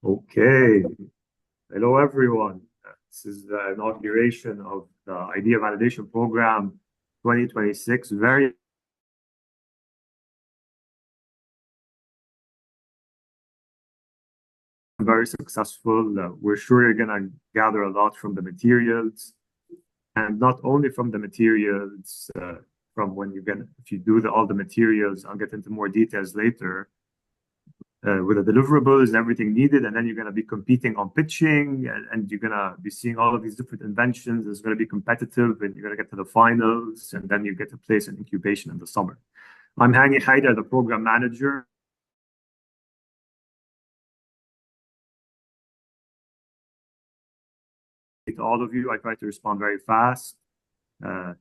Okay. Hello, everyone. This is the inauguration of the Idea Validation Program 2026. Very successful. We're sure you're going to gather a lot from the materials, and not only from the materials, from when if you do all the materials, I'll get into more details later. With the deliverables and everything needed, and then you're going to be competing on pitching, and you're going to be seeing all of these different inventions. It's going to be competitive, and you're going to get to the finals, and then you get to place an incubation in the summer. I'm Hani Haider, the program manager. To all of you, I try to respond very fast, and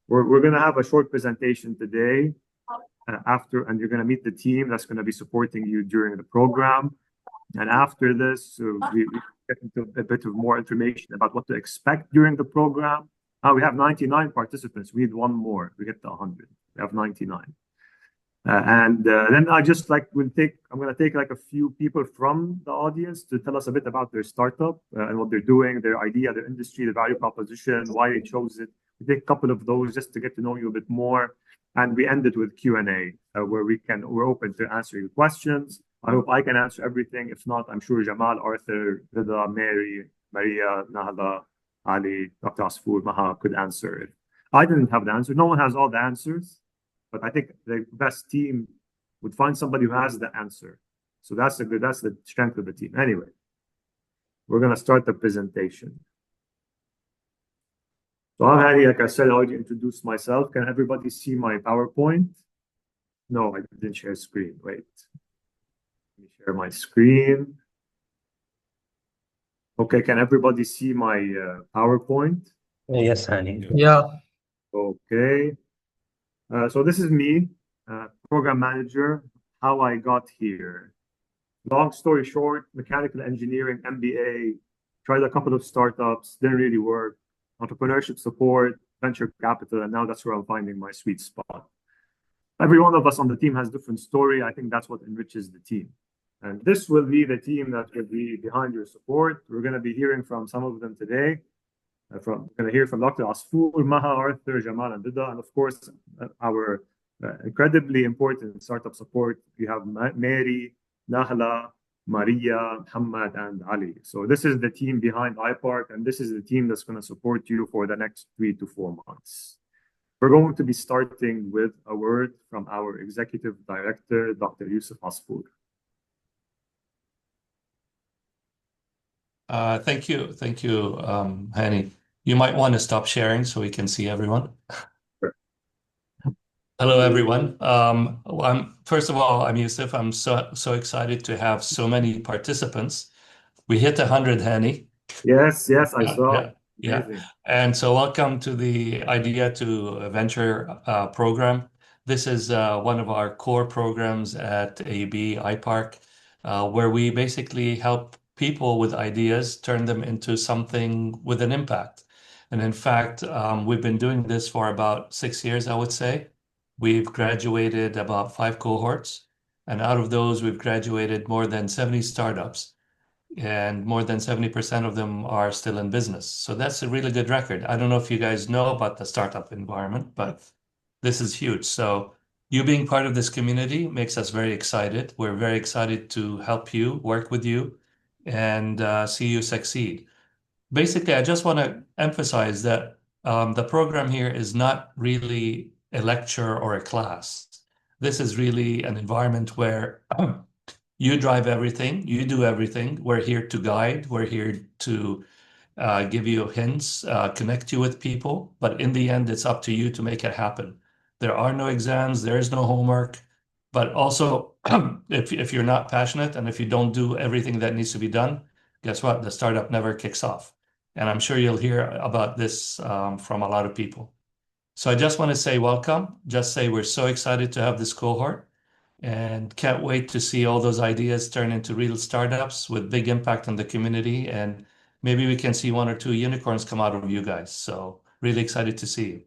we're going to have a short presentation today. And you're going to meet the team that's going to be supporting you during the program. And after this, we get into a bit of more information about what to expect during the program. We have 99 participants. We need one more. We get to 100. We have 99. And then I'm going to take like a few people from the audience to tell us a bit about their startup and what they're doing, their idea, their industry, the value proposition, why they chose it. We take a couple of those just to get to know you a bit more. And we end it with Q&A, where we're open to answer your questions. I hope I can answer everything. If not, I'm sure Jamal, Arthur, Rida, Mary, Maria, Nahla, Ali, Dr. Asfour, Maha could answer it. I didn't have the answer. No one has all the answers, but I think the best team would find somebody who has the answer. So that's the strength of the team. Anyway, we're going to start the presentation. So I'm Hani, like I said, I already introduced myself. Can everybody see my PowerPoint? No, I didn't share screen. Wait. Let me share my screen. Okay, can everybody see my PowerPoint? Yes, Hani. Yeah. Okay. So this is me, program manager, how I got here. Long story short, mechanical engineering, MBA, tried a couple of startups, didn't really work. Entrepreneurship support, venture capital, and now that's where I'm finding my sweet spot. Every one of us on the team has a different story. I think that's what enriches the team. And this will be the team that will be behind your support. We're going to be hearing from some of them today. We're going to hear from Dr. Asfour, Maha, Arthur, Jamal, and Rida, and of course, our incredibly important startup support. We have Mary, Nahla, Maria, Muhammad, and Ali. So this is the team behind iPark, and this is the team that's going to support you for the next 3 to 4 months. We're going to be starting with a word from our executive director, Dr. Yusuf Asfour. Thank you, Hani. You might want to stop sharing so we can see everyone. Sure. Hello, everyone. First of all, I'm Yusuf. I'm so excited to have so many participants. We hit 100, Hani. Yes, I saw. Yeah. And so welcome to the Idea to Venture program. This is one of our core programs at AUB iPark, where we basically help people with ideas turn them into something with an impact. And in fact, we've been doing this for about 6 years, I would say. We've graduated about 5 cohorts, and out of those, we've graduated more than 70 startups, and more than 70% of them are still in business. So that's a really good record. I don't know if you guys know about the startup environment, but this is huge. So you being part of this community makes us very excited. We're very excited to help you, work with you, and see you succeed. Basically, I just want to emphasize that the program here is not really a lecture or a class. This is really an environment where you drive everything, you do everything. We're here to guide, we're here to give you hints, connect you with people, but in the end, it's up to you to make it happen. There are no exams, there is no homework, but also if you're not passionate and if you don't do everything that needs to be done, guess what? The startup never kicks off. And I'm sure you'll hear about this from a lot of people. So I just want to say welcome, just say we're so excited to have this cohort and can't wait to see all those ideas turn into real startups with big impact on the community. And maybe we can see 1 or 2 unicorns come out of you guys. So really excited to see you.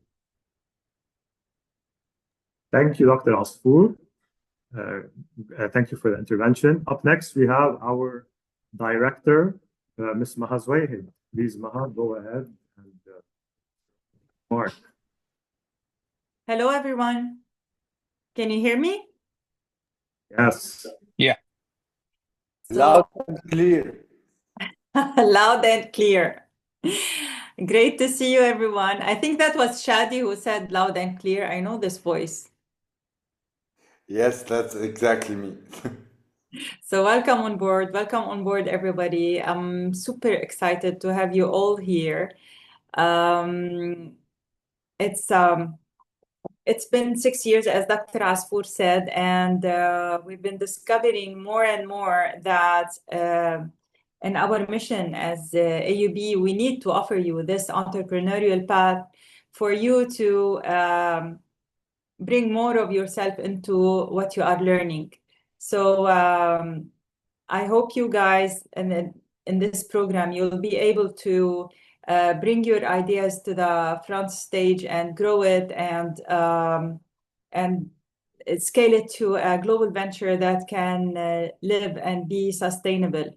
Thank you, Dr. Asfour. Thank you for the intervention. Up next, we have our director, Ms. Maha Zwayhid. Please, Maha, go ahead. And Mark. Hello, everyone. Can you hear me? Yes. Yeah. Loud and clear. Loud and clear. Great to see you, everyone. I think that was Shadi who said loud and clear. I know this voice. Yes, that's exactly me. So welcome on board. Welcome on board, everybody. I'm super excited to have you all here. It's been 6 years, as Dr. Asfour said, and we've been discovering more and more that in our mission as AUB, we need to offer you this entrepreneurial path for you to bring more of yourself into what you are learning. So I hope you guys in this program, you'll be able to bring your ideas to the front stage and grow it and scale it to a global venture that can live and be sustainable.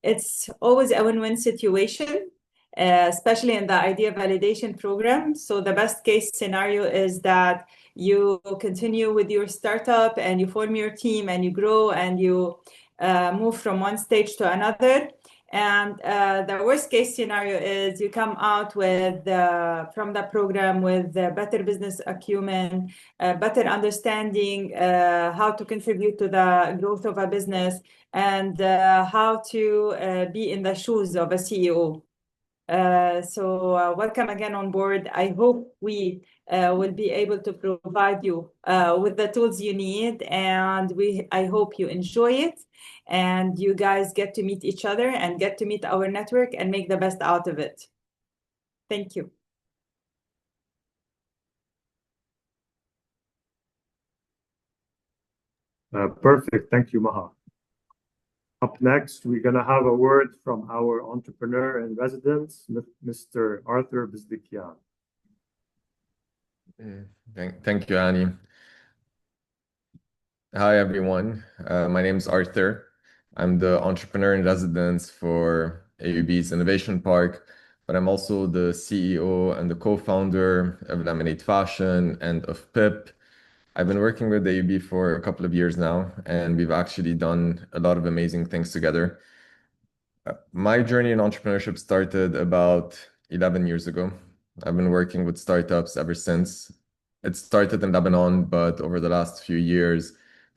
It's always a win-win situation, especially in the idea validation program. So the best case scenario is that you continue with your startup and you form your team and you grow and you move from one stage to another. And the worst case scenario is you come out with from the program with better business acumen, better understanding how to contribute to the growth of a business, and how to be in the shoes of a CEO. So welcome again on board. I hope we will be able to provide you with the tools you need, and I hope you enjoy it, and you guys get to meet each other and get to meet our network and make the best out of it. Thank you. Perfect. Thank you, Maha. Up next, we're going to have a word from our entrepreneur in residence, Mr. Arthur Bizdikian. Thank you, Annie. Hi, everyone. My name is Arthur. I'm the entrepreneur in residence for AUB's Innovation Park, but I'm also the CEO and the co-founder of Lemonade Fashion and of PIP. I've been working with AUB for a couple of years now, and we've actually done a lot of amazing things together. My journey in entrepreneurship started about 11 years ago. I've been working with startups ever since. It started in Lebanon, but over the last few years,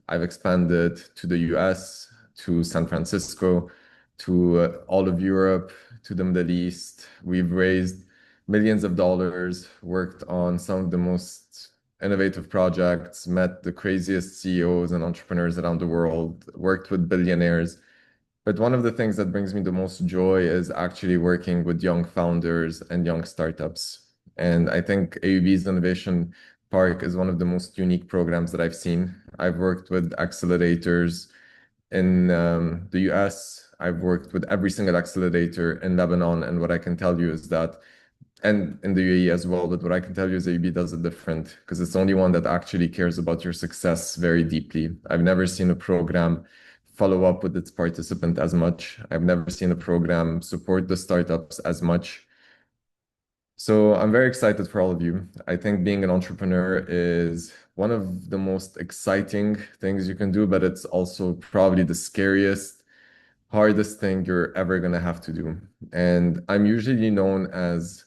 I've expanded to the US, to San Francisco, to all of Europe, to the Middle East. We've raised millions of dollars, worked on some of the most innovative projects, met the craziest CEOs and entrepreneurs around the world, worked with billionaires. But one of the things that brings me the most joy is actually working with young founders and young startups. And I think AUB's Innovation Park is one of the most unique programs that I've seen. I've worked with accelerators in the US. I've worked with every single accelerator in Lebanon. And what I can tell you is that, and in the UAE as well, but what I can tell you is AUB does it different because it's the only one that actually cares about your success very deeply. I've never seen a program follow up with its participant as much. I've never seen a program support the startups as much. So I'm very excited for all of you. I think being an entrepreneur is one of the most exciting things you can do, but it's also probably the scariest, hardest thing you're ever going to have to do. And I'm usually known as,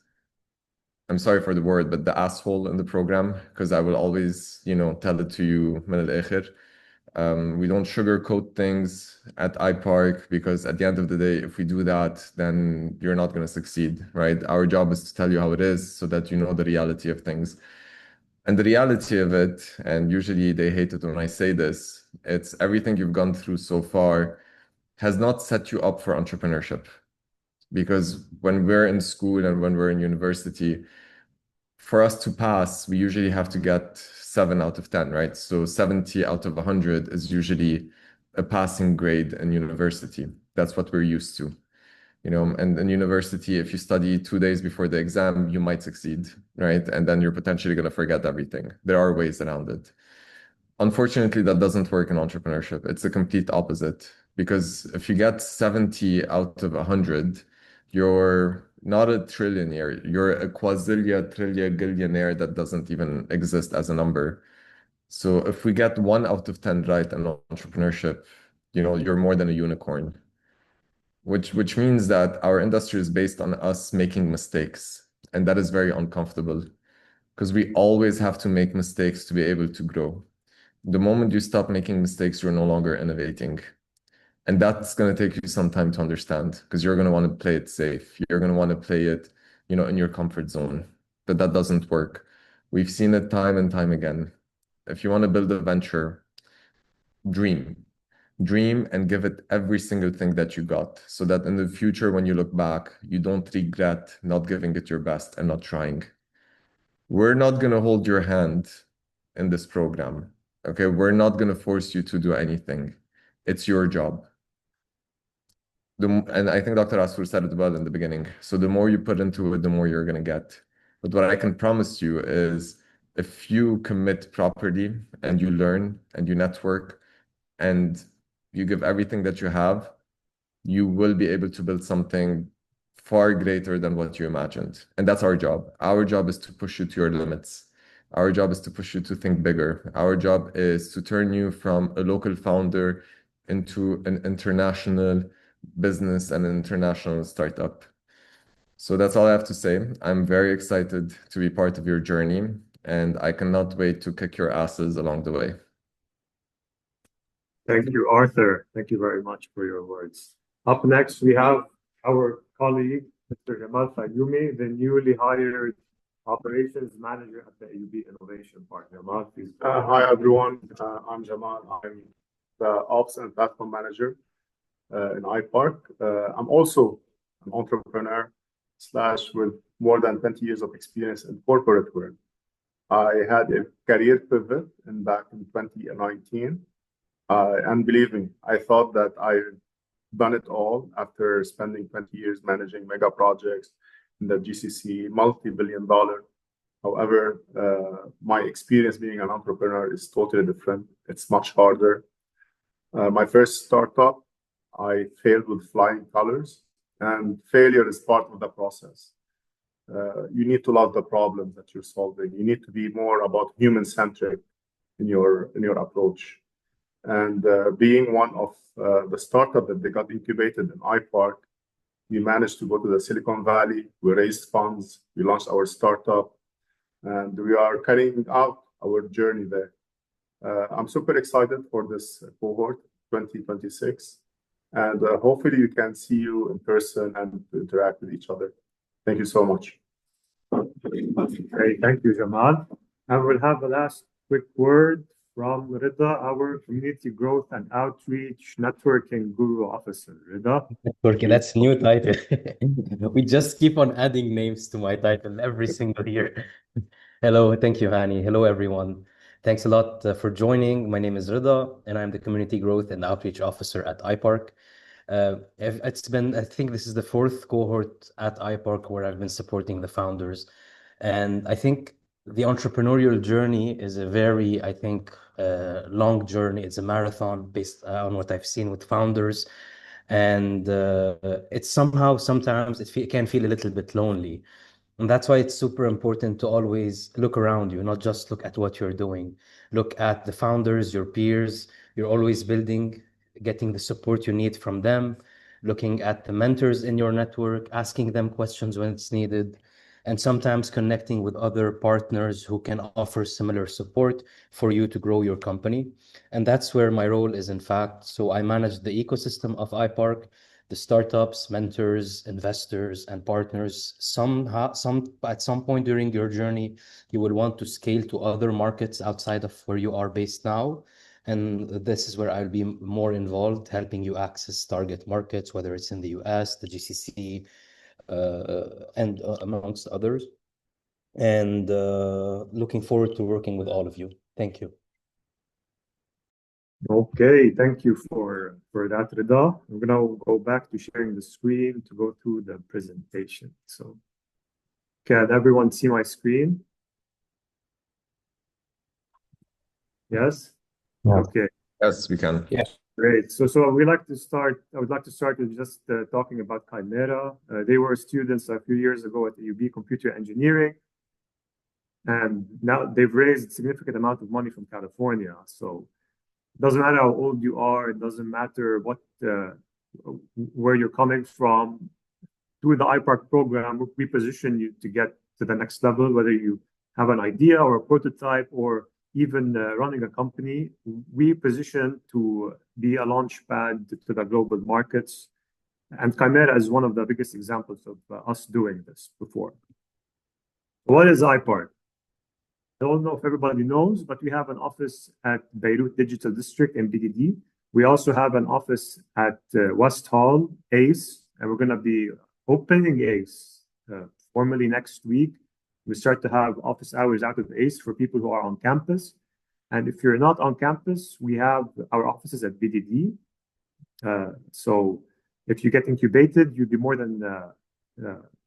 I'm sorry for the word, but the asshole in the program, because I will always, tell it to you min al-akhir. We don't sugarcoat things at iPark because at the end of the day, if we do that, then you're not going to succeed, right? Our job is to tell you how it is so that you know the reality of things. And the reality of it, and usually they hate it when I say this, it's everything you've gone through so far has not set you up for entrepreneurship. Because when we're in school and when we're in university, for us to pass, we usually have to get 7 out of 10, right? So 70 out of 100 is usually a passing grade in university. That's what we're used to. And in university, if you study 2 days before the exam, you might succeed, right? And then you're potentially going to forget everything. There are ways around it. Unfortunately, that doesn't work in entrepreneurship. It's the complete opposite. Because if you get 70 out of 100, you're not a trillionaire. You're a quadrillion, trillion, gillionaire that doesn't even exist as a number. So if we get 1 out of 10 right in entrepreneurship, you're more than a unicorn. Which means that our industry is based on us making mistakes, and that is very uncomfortable because we always have to make mistakes to be able to grow. The moment you stop making mistakes, you're no longer innovating. And that's going to take you some time to understand because you're going to want to play it safe. You're going to want to play it, in your comfort zone. But that doesn't work. We've seen it time and time again. If you want to build a venture, dream. Dream and give it every single thing that you got so that in the future, when you look back, you don't regret not giving it your best and not trying. We're not going to hold your hand in this program. Okay, we're not going to force you to do anything. It's your job. And I think Dr. Asfur said it well in the beginning. So the more you put into it, the more you're going to get. But what I can promise you is if you commit properly and you learn and you network and you give everything that you have, you will be able to build something far greater than what you imagined. And that's our job. Our job is to push you to your limits. Our job is to push you to think bigger. Our job is to turn you from a local founder into an international business and an international startup. So that's all I have to say. I'm very excited to be part of your journey, and I cannot wait to kick your asses along the way. Thank you, Arthur. Thank you very much for your words. Up next, we have our colleague, Mr. Jamal Fayoumi, the newly hired operations manager at the AUB Innovation Park. Jamal, please. Hi, everyone. I'm Jamal. I'm the Ops and Platform Manager in iPark. I'm also an entrepreneur with more than 20 years of experience in corporate world. I had a career pivot back in 2019. And believe me, I thought that I'd done it all after spending 20 years managing mega projects in the GCC, multi-billion-dollar. However, my experience being an entrepreneur is totally different. It's much harder. My first startup, I failed with flying colors, and failure is part of the process. You need to love the problem that you're solving. You need to be more about human-centric in your approach. And being one of the startup that they got incubated in iPark, we managed to go to the Silicon Valley. We raised funds. We launched our startup, and we are carrying out our journey there. I'm super excited for this cohort 2026, and hopefully we can see you in person and interact with each other. Thank you so much. Great, thank you, Jamal. And we'll have the last quick word from Rida, our Community Growth and Outreach Networking Guru Officer. Rida? Networking, that's a new title. We just keep on adding names to my title every single year. Hello, thank you, Hani. Hello, everyone. Thanks a lot for joining. My name is Rida, and I'm the Community Growth and Outreach Officer at iPark. I think this is the 4th cohort at iPark where I've been supporting the founders. And I think the entrepreneurial journey is a very, long journey. It's a marathon based on what I've seen with founders. And it's sometimes it can feel a little bit lonely. And that's why it's super important to always look around you, not just look at what you're doing. Look at the founders, your peers. You're always building, getting the support you need from them, looking at the mentors in your network, asking them questions when it's needed, and sometimes connecting with other partners who can offer similar support for you to grow your company. And that's where my role is, in fact. So I manage the ecosystem of iPark, the startups, mentors, investors, and partners. At some point during your journey, you will want to scale to other markets outside of where you are based now. And this is where I'll be more involved, helping you access target markets, whether it's in the US, the GCC, and amongst others. And looking forward to working with all of you. Thank you. Okay, thank you for that, Rida. I'm gonna go back to sharing the screen to go through the presentation. So, can everyone see my screen? Yes? Okay, Yes, we can. great. So we like to start. I would like to start with just talking about Chimera. They were students a few years ago at AUB Computer Engineering, and now they've raised a significant amount of money from California. So it doesn't matter how old you are. It doesn't matter what where you're coming from. Through the iPark program, we position you to get to the next level, whether you have an idea or a prototype or even running a company. We position to be a launch pad to the global markets. And Chimera is one of the biggest examples of us doing this before. What is iPark? I don't know if everybody knows, but we have an office at Beirut Digital District in BDD. We also have an office at West Hall, ACE, and we're going to be opening ACE formally next week. We start to have office hours out of ACE for people who are on campus. And if you're not on campus, we have our offices at BDD. So if you get incubated, you'd be more than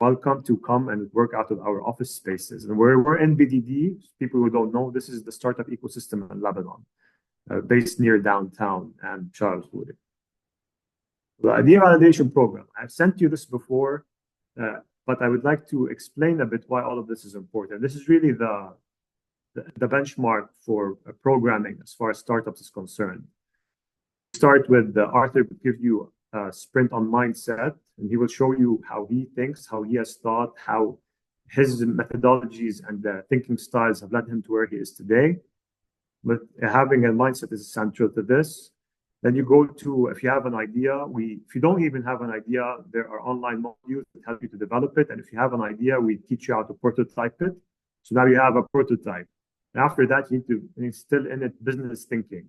welcome to come and work out of our office spaces. And we're in BDD. People who don't know, this is the startup ecosystem in Lebanon, based near downtown and Charles Wood. The Idea Validation Program. I've sent you this before, but I would like to explain a bit why all of this is important. This is really the benchmark for programming as far as startups is concerned. Start with Arthur will give you a sprint on mindset, and he will show you how he thinks, how he has thought, how his methodologies and thinking styles have led him to where he is today. But having a mindset is central to this. Then you go to, if you have an idea, if you don't even have an idea, there are online modules that help you to develop it. And if you have an idea, we teach you how to prototype it. So now you have a prototype. And after that, you need to instill in it business thinking.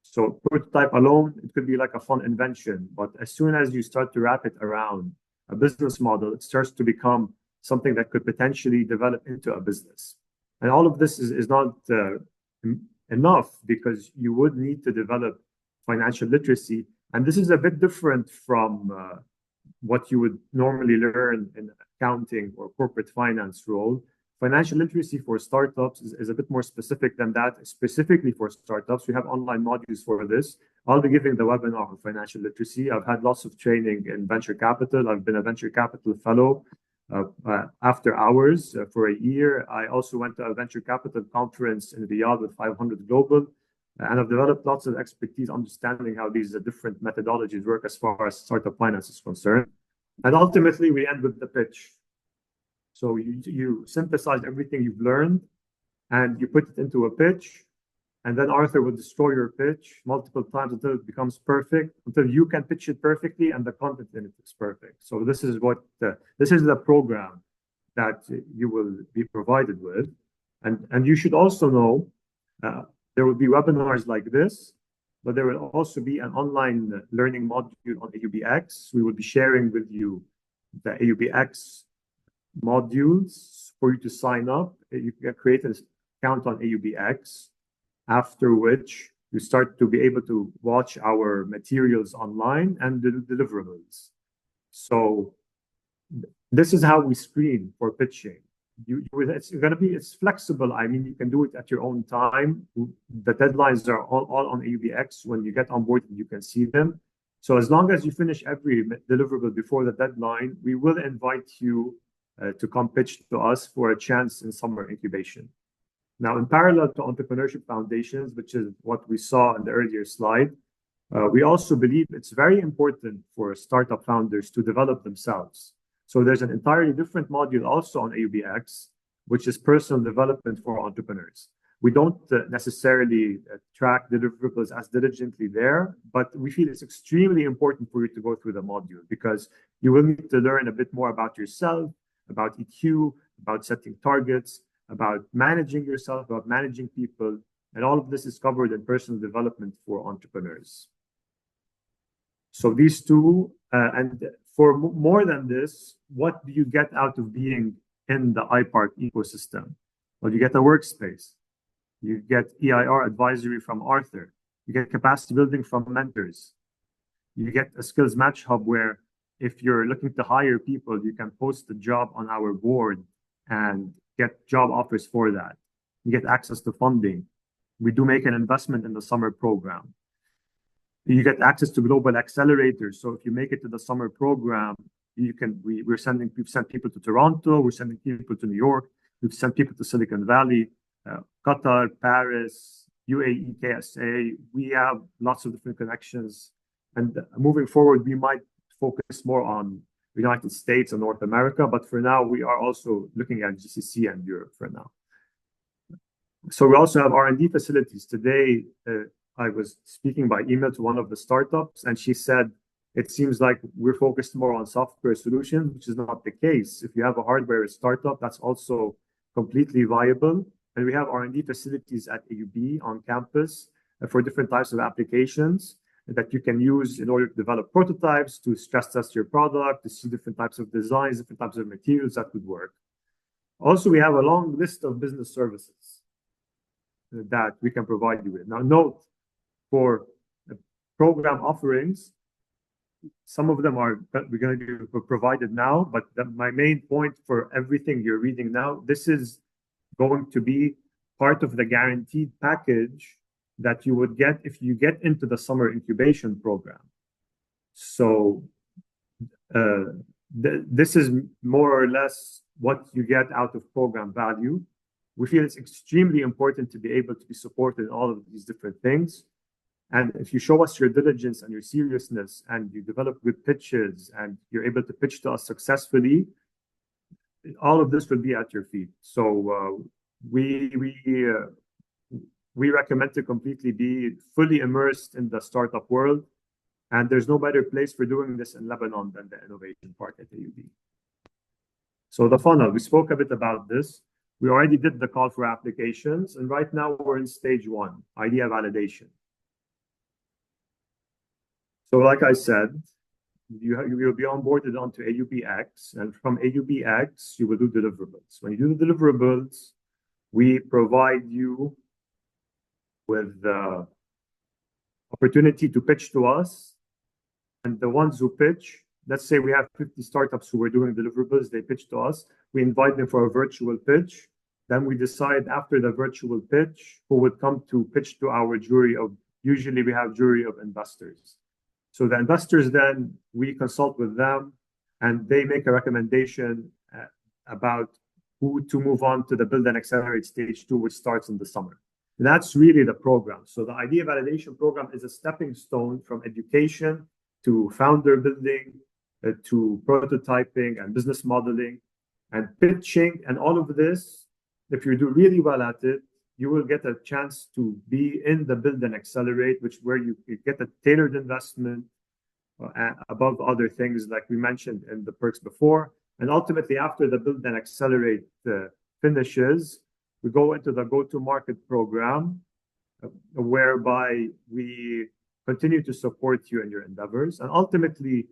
So prototype alone, it could be like a fun invention. But as soon as you start to wrap it around a business model, it starts to become something that could potentially develop into a business. And all of this is not enough, because you would need to develop financial literacy. And this is a bit different from what you would normally learn in accounting or corporate finance role. Financial literacy for startups is a bit more specific than that. Specifically for startups, we have online modules for this. I'll be giving the webinar on financial literacy. I've had lots of training in venture capital. I've been a venture capital fellow after hours for a year. I also went to a venture capital conference in Riyadh with 500 Global. And I've developed lots of expertise understanding how these different methodologies work as far as startup finance is concerned. And ultimately, we end with the pitch. So you synthesize everything you've learned and you put it into a pitch. And then Arthur will destroy your pitch multiple times until it becomes perfect, until you can pitch it perfectly and the content in it is perfect. So this is the program that you will be provided with. And you should also know there will be webinars like this, but there will also be an online learning module on AUBX. We will be sharing with you the AUBX modules for you to sign up. You can create an account on AUBX, after which you start to be able to watch our materials online and the deliverables. So this is how we screen for pitching. It's flexible. I mean, you can do it at your own time. The deadlines are all on AUBX. When you get on board, you can see them. So as long as you finish every deliverable before the deadline, we will invite you to come pitch to us for a chance in summer incubation. Now, in parallel to entrepreneurship foundations, which is what we saw in the earlier slide, we also believe it's very important for startup founders to develop themselves. So there's an entirely different module also on AUBX, which is personal development for entrepreneurs. We don't necessarily track deliverables as diligently there, but we feel it's extremely important for you to go through the module, because you will need to learn a bit more about yourself, about EQ, about setting targets, about managing yourself, about managing people. And all of this is covered in personal development for entrepreneurs. So these two, and for more than this, what do you get out of being in the iPark ecosystem? Well, you get a workspace. You get EIR advisory from Arthur. You get capacity building from mentors. You get a skills match hub where if you're looking to hire people, you can post the job on our board and get job offers for that. You get access to funding. we do make an investment in the summer program. You get access to global accelerators. So if you make it to the summer program, we've sent people to Toronto, we're sending people to New York, we've sent people to Silicon Valley, Qatar, Paris, UAE, KSA. We have lots of different connections. And moving forward, we might focus more on the United States and North America, but for now, we are also looking at GCC and Europe for now. So we also have R&D facilities. Today, I was speaking by email to one of the startups, and she said, it seems like we're focused more on software solutions, which is not the case. If you have a hardware startup, that's also completely viable. And we have R&D facilities at AUB on campus for different types of applications that you can use in order to develop prototypes, to stress test your product, to see different types of designs, different types of materials that would work. Also, we have a long list of business services that we can provide you with. Now, note, for program offerings, some of them are that we're going to be provided now, but my main point for everything you're reading now, this is going to be part of the guaranteed package that you would get if you get into the summer incubation program. So this is more or less what you get out of program value. We feel it's extremely important to be able to be supported in all of these different things. And if you show us your diligence and your seriousness and you develop good pitches and you're able to pitch to us successfully, all of this will be at your feet. So we recommend to completely be fully immersed in the startup world. And there's no better place for doing this in Lebanon than the Innovation Park at AUB. So the funnel, we spoke a bit about this. We already did the call for applications. And right now we're in stage 1, idea validation. So like I said, you will be onboarded onto AUBX, and from AUBX, you will do deliverables. When you do the deliverables, we provide you with the opportunity to pitch to us. And the ones who pitch, let's say we have 50 startups who are doing deliverables, they pitch to us. We invite them for a virtual pitch. Then we decide after the virtual pitch who would come to pitch to our jury of, usually we have jury of investors. So the investors, then we consult with them and they make a recommendation about who to move on to the Build and Accelerate stage 2, which starts in the summer. And that's really the program. So the idea validation program is a stepping stone from education to founder building, to prototyping and business modeling and pitching. And all of this, if you do really well at it, you will get a chance to be in the Build and Accelerate, where you get a tailored investment above other things like we mentioned in the perks before. And ultimately, after the Build and Accelerate finishes, we go into the go-to-market program, whereby we continue to support you in your endeavors. And ultimately,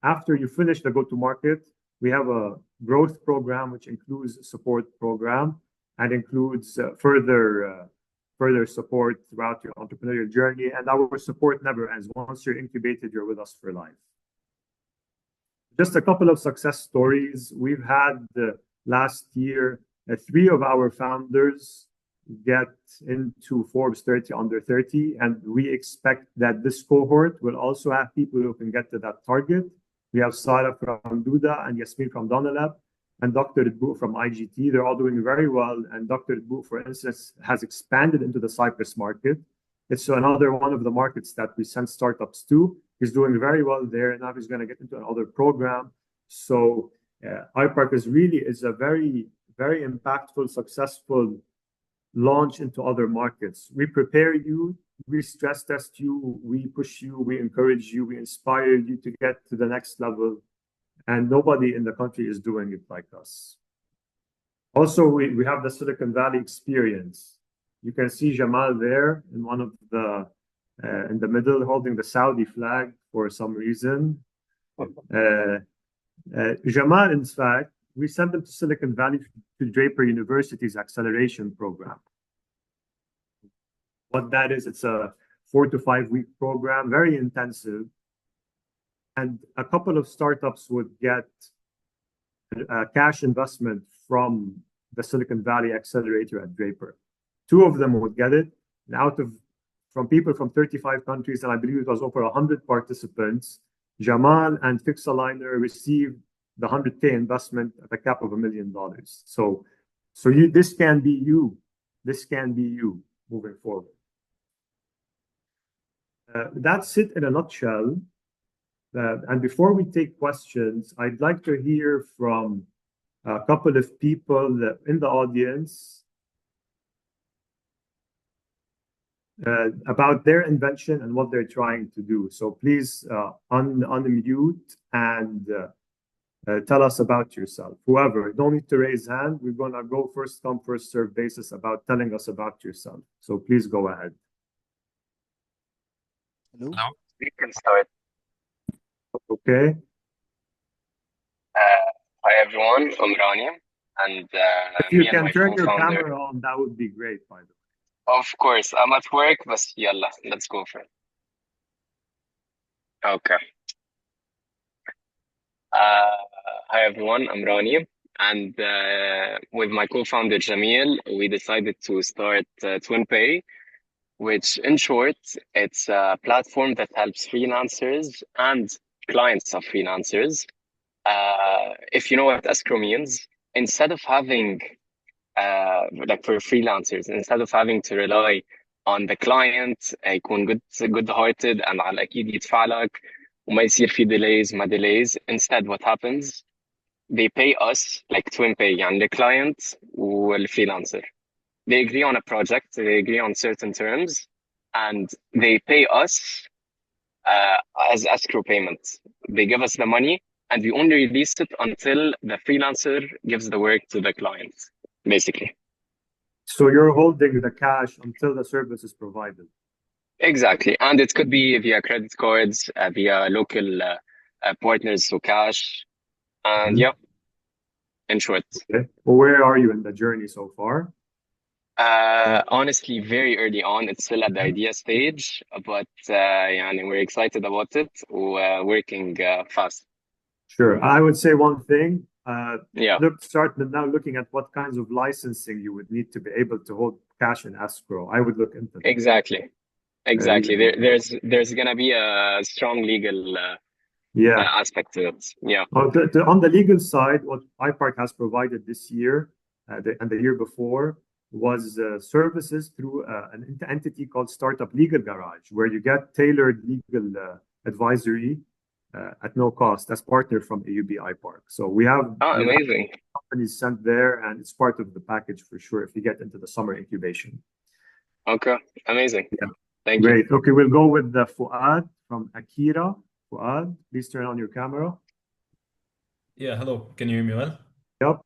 after you finish the go-to-market, we have a growth program, which includes a support program and includes further support throughout your entrepreneurial journey. And our support never ends. Once you're incubated, you're with us for life. Just a couple of success stories. We've had last year, 3 of our founders get into Forbes 30 under 30. And we expect that this cohort will also have people who can get to that target. We have Sarah from Duda and Yasmin from Donalab and Dr. Idbu from IGT. They're all doing very well. And Dr. Idbu, for instance, has expanded into the Cyprus market. It's another one of the markets that we send startups to. He's doing very well there. Now he's going to get into another program. So iPark is a very, very impactful, successful launch into other markets. We prepare you, we stress test you, we push you, we encourage you, we inspire you to get to the next level. And nobody in the country is doing it like us. Also, we have the Silicon Valley experience. You can see Jamal there in one of the in the middle holding the Saudi flag for some reason. Jamal, in fact, we sent him to Silicon Valley to Draper University's acceleration program. What that is, it's a 4 to 5 week program, very intensive. And a couple of startups would get a cash investment from the Silicon Valley Accelerator at Draper. 2 of them would get it. from people from 35 countries, and I believe it was over 100 participants, Jamal and Fixaligner received the 100K investment at a cap of $1 million. So this can be you. This can be you moving forward. That's it in a nutshell. And before we take questions, I'd like to hear from a couple of people in the audience about their invention and what they're trying to do. So please unmute and tell us about yourself. Whoever, don't need to raise hand. We're going to go first come, first serve basis about telling us about yourself. So please go ahead. Hello. We can start. Okay. Hi everyone, I'm Rania, and If you me and can my turn your co-founder. camera on, that would be great, by the way. Of course, I'm at work, but yalla, let's go for it. Okay. Hi everyone, I'm Rania, and with my co-founder Jamil, we decided to start TwinPay, which in short, it's a platform that helps freelancers and clients of freelancers. If you know what escrow means, instead of having like for freelancers, instead of having to rely on the client يكون good hearted and على أكيد يدفع لك وما يصير في delays ما delays. Instead, what happens? They pay us like TwinPay, يعني the client والfreelancer. They agree on a project, they agree on certain terms, and they pay us as escrow payments. They give us the money, and we only release it until the freelancer gives the work to the client, basically. So you're holding the cash until the service is provided. Exactly. And it could be via credit cards, via local partners, so cash. And yeah, in short. Okay. Well, where are you in the journey so far? Honestly, very early on. It's still at the idea stage, but يعني we're excited about it. We're working fast. Sure. I would say one thing. Yeah. Start now looking at what kinds of licensing you would need to be able to hold cash in escrow. I would look into that. Exactly. There's gonna be a strong legal aspect to it. Yeah. On the legal side, what iPark has provided this year and the year before was services through an entity called Startup Legal Garage, where you get tailored legal advisory at no cost as partner from AUB iPark. So we have amazing companies sent there, and it's part of the package for sure if you get into the summer incubation. Okay, amazing. Yeah. Thank Great. you. Okay, we'll go with Fuad from Akira. Fuad, please turn on your camera. Yeah, hello. Can you hear me well? Yep.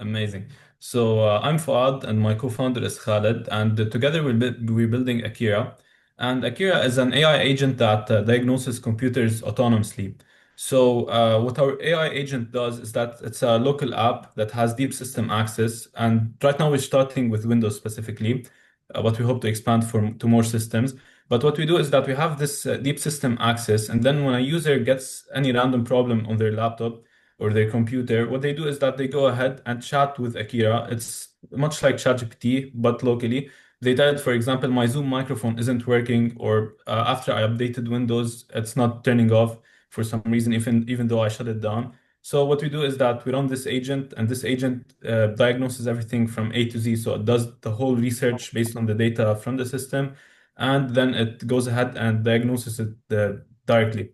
Amazing. So I'm Fuad, and my co-founder is Khaled, and together we're building Akira. And Akira is an AI agent that diagnoses computers autonomously. So what our AI agent does is that it's a local app that has deep system access. And right now we're starting with Windows specifically, but we hope to expand to more systems. But what we do is that we have this deep system access, and then when a user gets any random problem on their laptop or their computer, what they do is that they go ahead and chat with Akira. It's much like ChatGPT, but locally. They tell it, for example, my Zoom microphone isn't working, or after I updated Windows, it's not turning off for some reason, even though I shut it down. So what we do is that we run this agent, and this agent diagnoses everything from A to Z. So it does the whole research based on the data from the system, and then it goes ahead and diagnoses it directly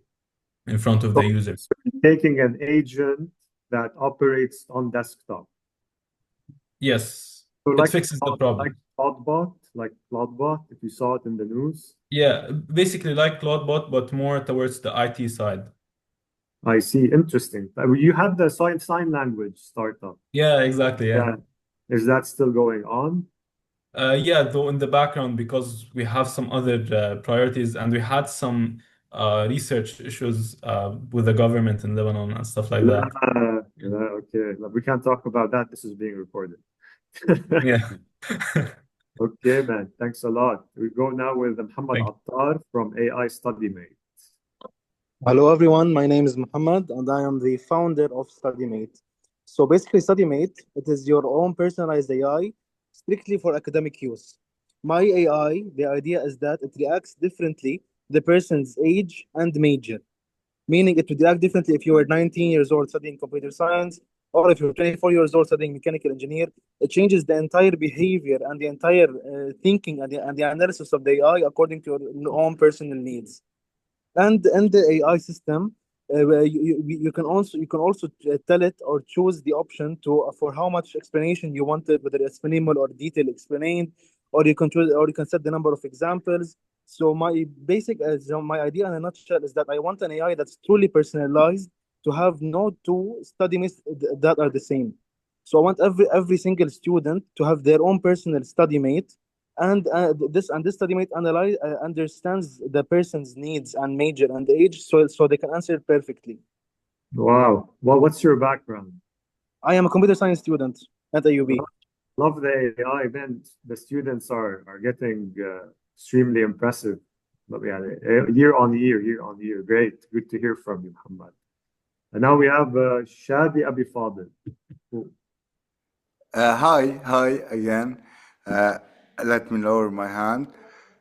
in front of the user. So taking an agent that operates on desktop. Yes, so it fixes the problem. Like Claudebot, if you saw it in the news. Yeah, basically like Claudebot, but more towards the IT side. I see. Interesting. You had the sign language startup. Yeah, exactly. Yeah. Is that still going on? Yeah, though in the background, because we have some other priorities, and we had some research issues with the government in Lebanon and stuff like that. Okay. We can't talk about that. This is being recorded. Yeah. Okay, man. Thanks a lot. We go now with Muhammad Attar from AI StudyMate. Hello, everyone. My name is Muhammad, and I am the founder of StudyMate. So basically, StudyMate, it is your own personalized AI strictly for academic use. My AI, the idea is that it reacts differently to the person's age and major, meaning it would react differently if you were 19 years old studying computer science, or if you're 24 years old studying mechanical engineer. It changes the entire behavior and the entire thinking and the analysis of the AI according to your own personal needs. And in the AI system, where you can also tell it or choose the option to for how much explanation you wanted, whether it's minimal or detailed explained, or you can choose, or you can set the number of examples. So my idea in a nutshell is that I want an AI that's truly personalized, to have no two study mates that are the same. So I want every single student to have their own personal study mate, and this study mate understands the person's needs and major and age, so they can answer it perfectly. Wow. Well, what's your background? I am a computer science student at AUB. Love the AI, man. The students are getting extremely impressive. But yeah, year on year. Great. Good to hear from you, Muhammad. And now we have Shadi Abi Fadil. Hi again. Let me lower my hand.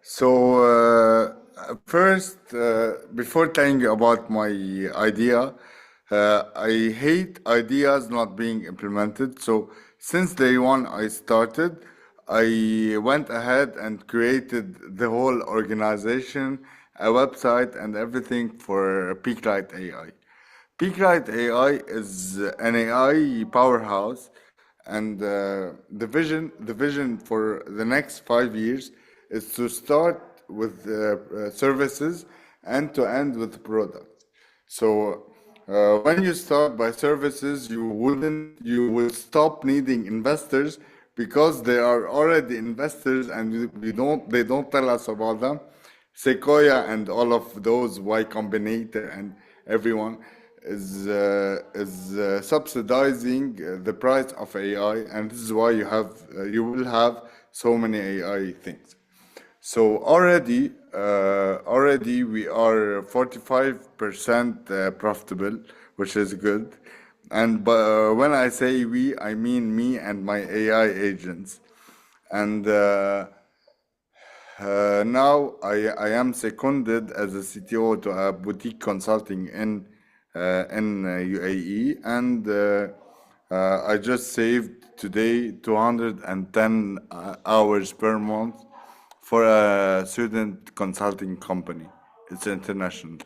So first, before telling you about my idea, I hate ideas not being implemented. So since day one I started, I went ahead and created the whole organization, a website, and everything for PeakLight AI. PeakLight AI is an AI powerhouse, and the vision for the next 5 years is to start with services and to end with products. So when you start by services, you will stop needing investors, because there are already investors and they don't tell us about them. Sequoia and all of those, Y Combinator and everyone is subsidizing the price of AI, and this is why you will have so many AI things. So already we are 45% profitable, which is good. And when I say we, I mean me and my AI agents. And now I am seconded as a CTO to a boutique consulting in UAE, and I just saved today 210 hours per month for a student consulting company. It's international.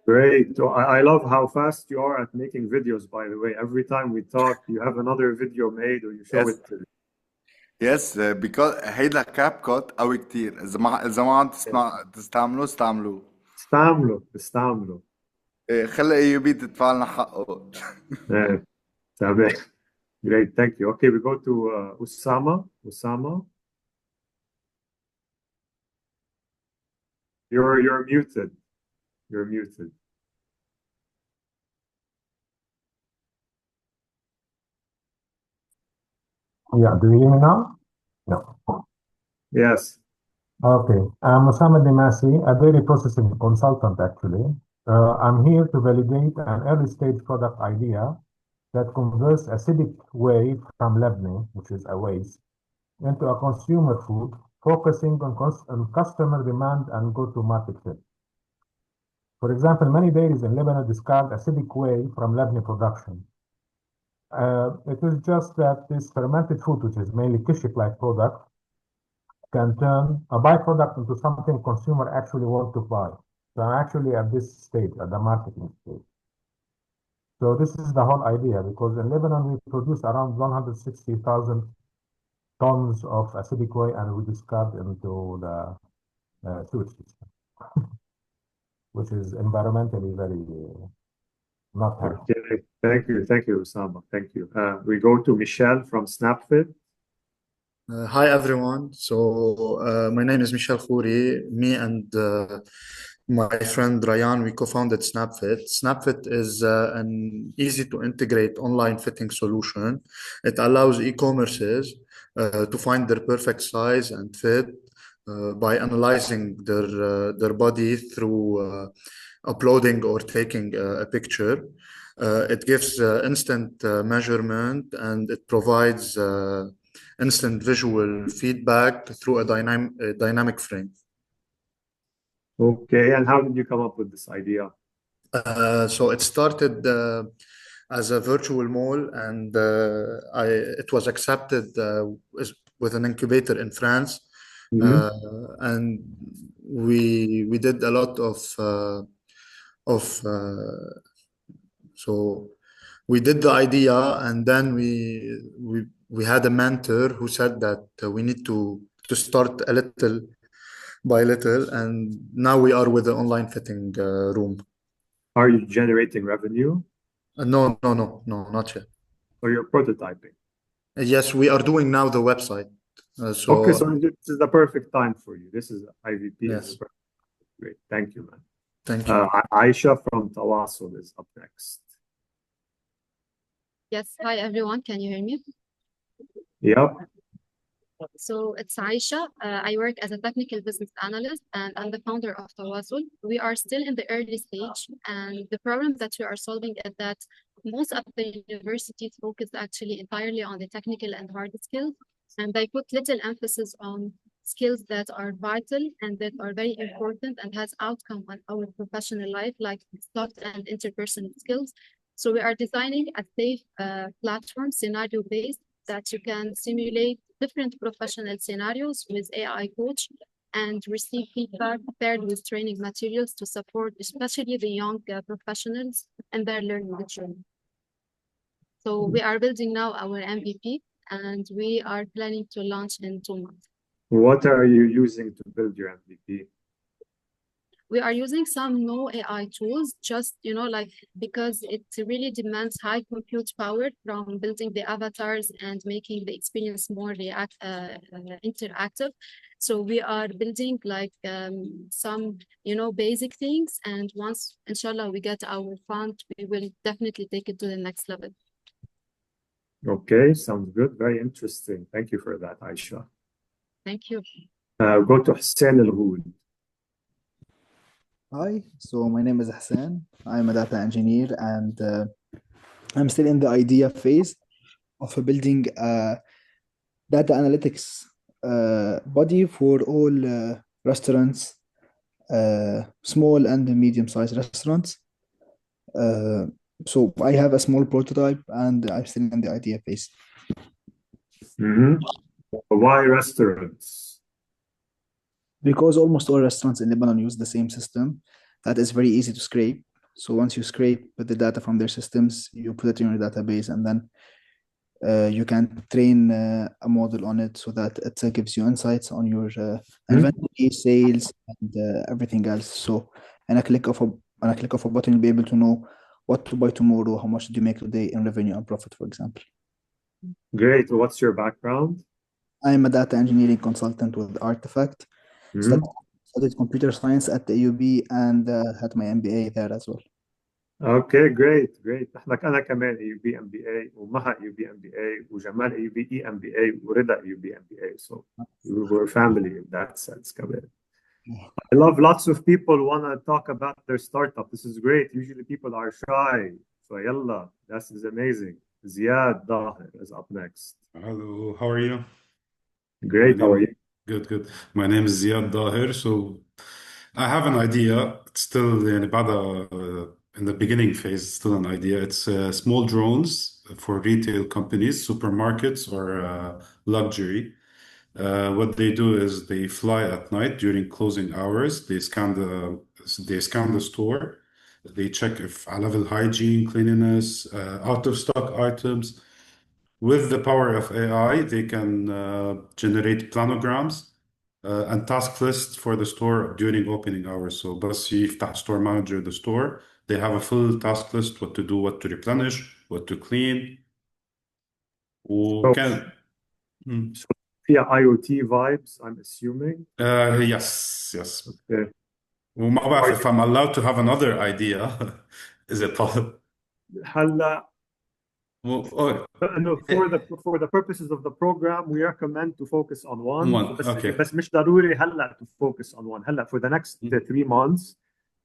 Great. So I love how fast you are at making videos, by the way. Every time we talk, you have another video made or you show Yes. it. Yes, because هيدا كاب كوت قوي كتير. إذا ما عم تستعملوه استعملوه. استعملوا. خلي أيوبي تدفع لنا حقه. تمام. Great, thank you. Okay, we go to Usama. Usama, you're muted. You're muted. Yeah, do you hear me now? No. Yes. Okay, I'm Osama Demasi, a dairy processing consultant actually. I'm here to validate an early stage product idea that converts acidic whey from labneh, which is a waste, into a consumer food, focusing on customer demand and go-to-market fit. For example, many dairies in Lebanon discard acidic whey from labneh production. It is just that this fermented food, which is mainly kishik-like product, can turn a byproduct into something consumer actually want to buy. So I'm actually at this stage, at the marketing stage. So this is the whole idea, because in Lebanon we produce around 160,000 tons of acidic whey, and we discard into the sewage system, which is environmentally very not healthy. Okay. Thank you, Usama. Thank you. We go to Michelle from SnapFit. Hi everyone. So my name is Michel Khouri. Me and my friend Rayan, we co-founded SnapFit. SnapFit is an easy to integrate online fitting solution. It allows e-commerces to find their perfect size and fit by analyzing their body through uploading or taking a picture. It gives instant measurement, and it provides instant visual feedback through a dynamic frame. Okay, and how did you come up with this idea? So it started as a virtual mall, and it was accepted with an incubator in France. And we did a lot so we did the idea, and then we had a mentor who said that we need to start a little by little, and now we are with the online fitting room. Are you generating revenue? No, not yet. Or you're prototyping? Yes, we are doing now the website. Okay, so this is the perfect time for you. This is IVP. Yes. Great. Thank you, man. Thank you. Aisha from Tawasul is up next. Yes, hi everyone. Can you hear me? Yep. So it's Aisha. I work as a technical business analyst and I'm the founder of Tawasul. We are still in the early stage, and the problem that we are solving is that most of the universities focus actually entirely on the technical and hard skills, and they put little emphasis on skills that are vital and that are very important and has outcome on our professional life, like soft and interpersonal skills. So we are designing a safe platform, scenario-based, that you can simulate different professional scenarios with AI coach and receive feedback paired with training materials to support especially the young professionals and their learning journey. So we are building now our MVP, and we are planning to launch in 2 months. What are you using to build your MVP? We are using some no AI tools, just, like, because it really demands high compute power from building the avatars and making the experience more interactive. So we are building like some, basic things. And once, inshallah, we get our fund, we will definitely take it to the next level. Okay, sounds good. Very interesting. Thank you for that, Aisha. Thank you. Go to Hussein Al-Ghoul. Hi, so my name is Hassan. I'm a data engineer, and I'm still in the idea phase of building a data analytics body for all restaurants, small and medium-sized restaurants. So I have a small prototype, and I'm still in the idea phase. Why restaurants? Because almost all restaurants in Lebanon use the same system that is very easy to scrape. So once you scrape the data from their systems, you put it in your database, and then you can train a model on it so that it gives you insights on your inventory, sales, and everything else. So on a click of a button, you'll be able to know what to buy tomorrow, how much did you make today in revenue and profit, for example. Great. What's your background? I'm a data engineering consultant with Artifact. Studied computer science at the AUB and had my MBA there as well. Okay, great. أنا كمان AUB MBA ومها AUB MBA وجمال AUB EMBA ورضا AUB MBA. So we're family in that sense. كمان. I love lots of people want to talk about their startup. This is great. Usually people are shy. So yalla, this is amazing. Ziad Daher is up next. Hello, how are you? Great, how are you? Good. My name is Ziad Daher. So I have an idea. It's still in the beginning phase, still an idea. It's small drones for retail companies, supermarkets, or luxury. What they do is they fly at night during closing hours. They scan the store. They check if level hygiene, cleanliness, out of stock items. With the power of AI, they can generate planograms and task lists for the store during opening hours. So بس يفتح store manager the store, they have a full task list, what to do, what to replenish, what to clean. وكان فيها IoT vibes, I'm assuming. Yes. Okay. وما بعرف if I'm allowed to have another idea. Is it possible? هلا No, for the purposes of the program, we recommend to focus on one. Okay. بس مش ضروري هلا to focus on one. هلا for the next 3 months,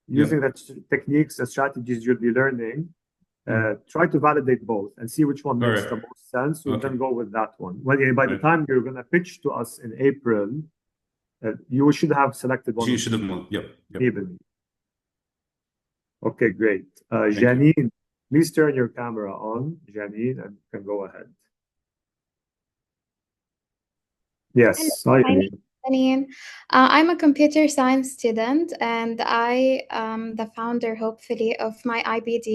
using the techniques and strategies you'll be learning, Try to validate both and see which one makes Alright. the most sense. We'll Okay. then go with that one. By the Right. time you're going to pitch to us in April, you should have selected one You of should them have won. Yep. evenly. Okay, great. Thank you. Janine, please turn your camera on, Janine, and you can go ahead. Yes. Hi, My name Janine. is Janine. I'm a computer science student, and I am the founder, hopefully, of my IBD.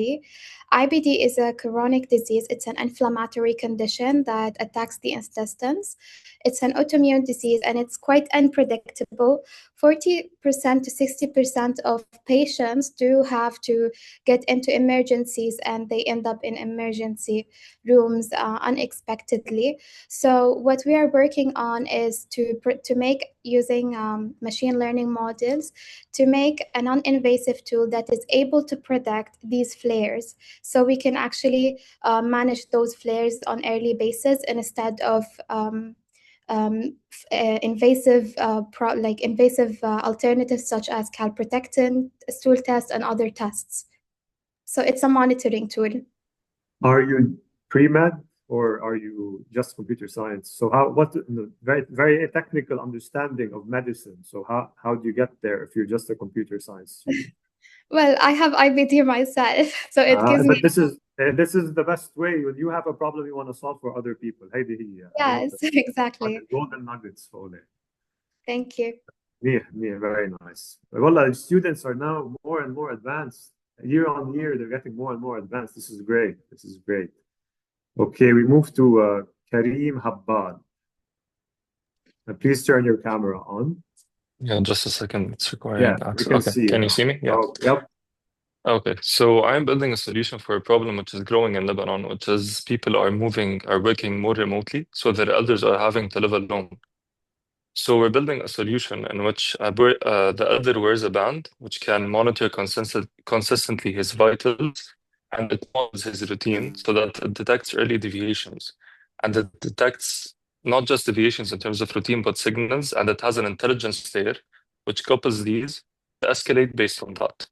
IBD is a chronic disease. It's an inflammatory condition that attacks the intestines. It's an autoimmune disease, and it's quite unpredictable. 40% to 60% of patients do have to get into emergencies, and they end up in emergency rooms unexpectedly. So what we are working on is to make, using machine learning models, to make a non-invasive tool that is able to predict these flares, so we can actually manage those flares on early basis instead of invasive alternatives such as calprotectin, stool test, and other tests. So it's a monitoring tool. Are you pre-med or are you just computer science? So very, very technical understanding of medicine. So how do you get there if you're just a computer science student? Well, I have IBD myself, so it gives me. But this is the best way when you have a problem you want to solve for other people. هيدي هي. Yes, exactly. Golden nuggets for them. Thank you. Yeah, very nice. Well, students are now more and more advanced. Year on year, they're getting more and more advanced. This is great. This is great. Okay, we move to Kareem Habbad. Please turn your camera on. Yeah, just a second. It's requiring Yeah, access. we can Okay, see can you you now. see me? Yeah. Oh, yep. Okay, so I'm building a solution for a problem which is growing in Lebanon, which is people are working more remotely, so their elders are having to live alone. So we're building a solution in which the elder wears a band which can monitor consistently his vitals, and it models his routine so that it detects early deviations. And it detects not just deviations in terms of routine, but signals, and it has an intelligence layer which couples these to escalate based on that.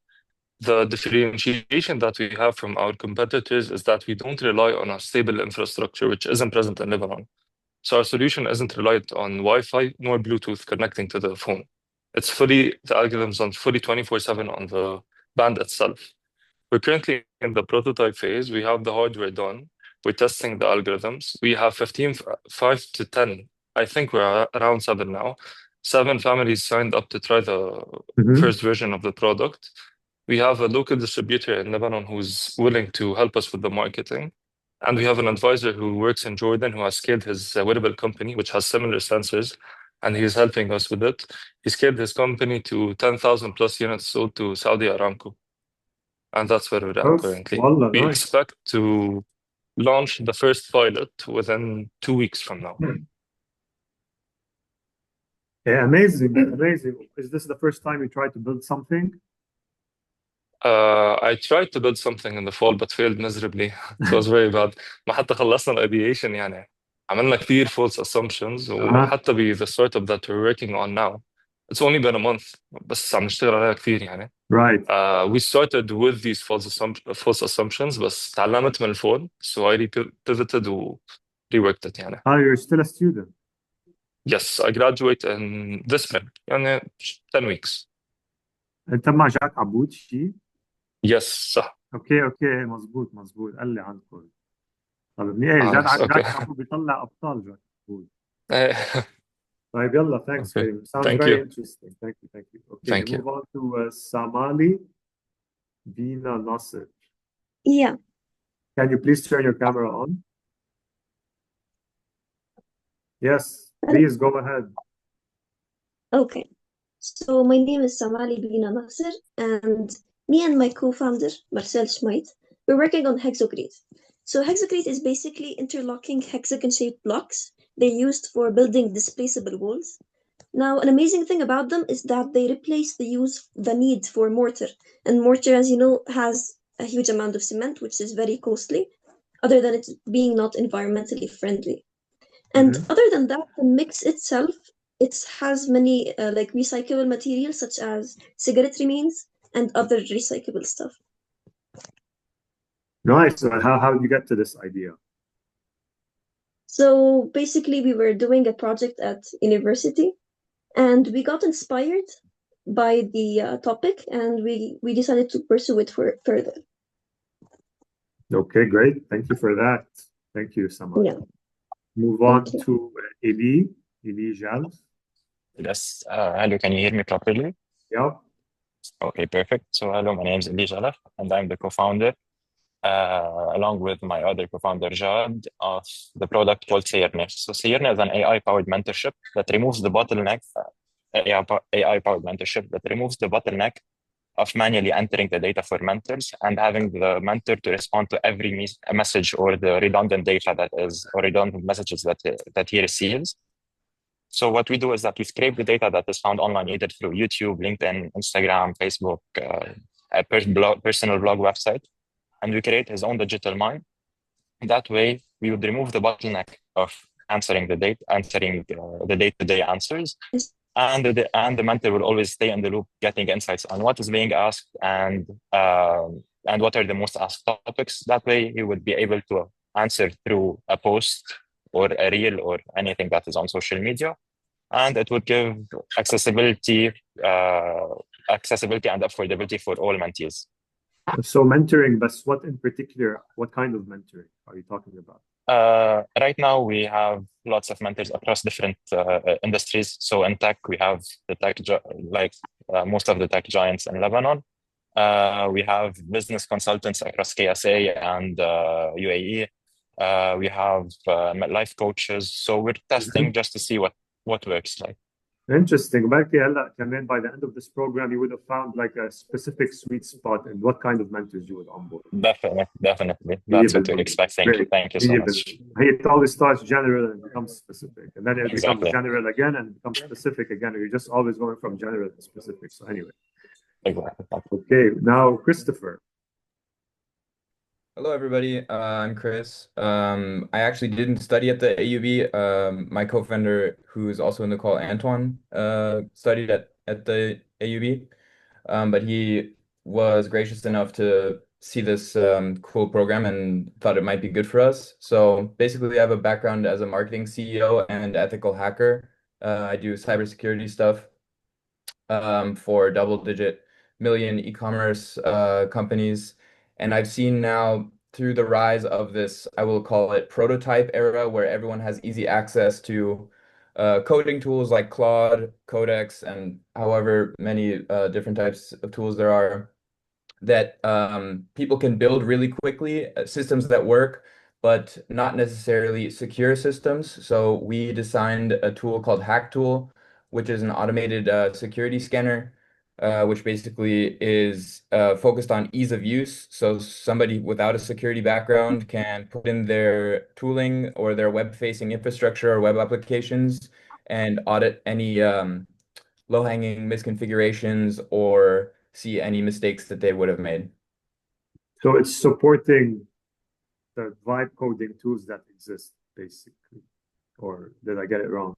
The differentiation that we have from our competitors is that we don't rely on a stable infrastructure, which isn't present in Lebanon. So our solution isn't reliant on Wi-Fi nor Bluetooth connecting to the phone. The algorithms on fully 24/7 on the band itself. We're currently in the prototype phase. We have the hardware done. We're testing the algorithms. We have 5 to 10. I think we're around 7 now. 7 families signed up to try the first version of the product. We have a local distributor in Lebanon who's willing to help us with the marketing. And we have an advisor who works in Jordan who has scaled his wearable company, which has similar sensors, and he's helping us with it. He scaled his company to 10,000 plus units sold to Saudi Aramco. And that's where we're at currently. We expect to launch the first pilot within 2 weeks from now. Yeah, amazing, amazing. Is this the first time you tried to build something? I tried to build something in the fall but failed miserably. It was very bad. ما حتى خلصنا الايديشن يعني. عملنا كثير false assumptions وحتى ب the startup that we're working on now. It's only been a month بس عم نشتغل عليها كثير يعني. Right. We started with these false assumptions بس تعلمت من الفول. So I pivoted و reworked it يعني. You're still a student? Yes, I graduate in this spring يعني 10 weeks. انت مع جاك عبود شيء؟ Yes, صح. اوكي مزبوط قال لي عنكم. طيب منيح جاك عبود بيطلع ابطال جاك عبود. طيب يلا thanks very much. Sounds very interesting. Thank you. Okay, move on to Samali Bina Nasser. Yeah. Can you please turn your camera on? Yes, please go ahead. Okay. So my name is Samali Bina Nasser, and me and my co-founder, Marcel Schmid, we're working on Hexocrete. So Hexocrete is basically interlocking hexagon-shaped blocks. They're used for building displaceable walls. Now, an amazing thing about them is that they replace the need for mortar. And mortar, as you know, has a huge amount of cement, which is very costly, other than it being not environmentally friendly. And other than that, the mix itself, it has many like recyclable materials such as cigarette remains and other recyclable stuff. Nice. So how did you get to this idea? So basically, we were doing a project at university, and we got inspired by the topic, and we decided to pursue it further. Okay, great. Thank you for that. Thank you, Samar. Yeah. Move on Thank you. to Eli Jal. Yes. Hello, can you hear me properly? Yeah. Okay, perfect. So hello, my name is Eli Jalaf, and I'm the co-founder, along with my other co-founder, Jad, of the product called Sayerna. So Sayerna is an AI-powered mentorship that removes the bottleneck, AI-powered mentorship that removes the bottleneck of manually entering the data for mentors and having the mentor to respond to every message or the redundant data that is, or redundant messages that he receives. So what we do is that we scrape the data that is found online, either through YouTube, LinkedIn, Instagram, Facebook, a personal blog website, and we create his own digital mind. That way, we would remove the bottleneck of answering the day-to-day answers, and the mentor will always stay in the loop, getting insights on what is being asked and what are the most asked topics. That way, he would be able to answer through a post or a reel or anything that is on social media, and it would give accessibility and affordability for all mentees. So mentoring, but what in particular, what kind of mentoring are you talking about? Right now, we have lots of mentors across different industries. So in tech, we have most of the tech giants in Lebanon. We have business consultants across KSA and UAE. We have life coaches. So we're testing just to see what works like. Interesting. By the end of this program, you would have found like a specific sweet spot and what kind of mentors you would onboard. Definitely. That's what we're expecting. Thank you so much. It always starts general and becomes specific. And then it becomes Exactly. general again and becomes specific again. You're just always going from general to specific. So anyway. Exactly. Okay, now Christopher. Hello, everybody. I'm Chris. I actually didn't study at the AUB. My co-founder, who is also in the call, Antoine, studied at the AUB. But he was gracious enough to see this cool program and thought it might be good for us. So basically, I have a background as a marketing CEO and ethical hacker. I do cybersecurity stuff for double-digit million e-commerce companies. And I've seen now through the rise of this, I will call it prototype era, where everyone has easy access to coding tools like Claude, Codex, and however many different types of tools there are, that people can build really quickly systems that work, but not necessarily secure systems. So we designed a tool called HackTool, which is an automated security scanner, which basically is focused on ease of use. So somebody without a security background can put in their tooling or their web-facing infrastructure or web applications and audit any low-hanging misconfigurations or see any mistakes that they would have made. So it's supporting the vibe coding tools that exist, basically. Or did I get it wrong?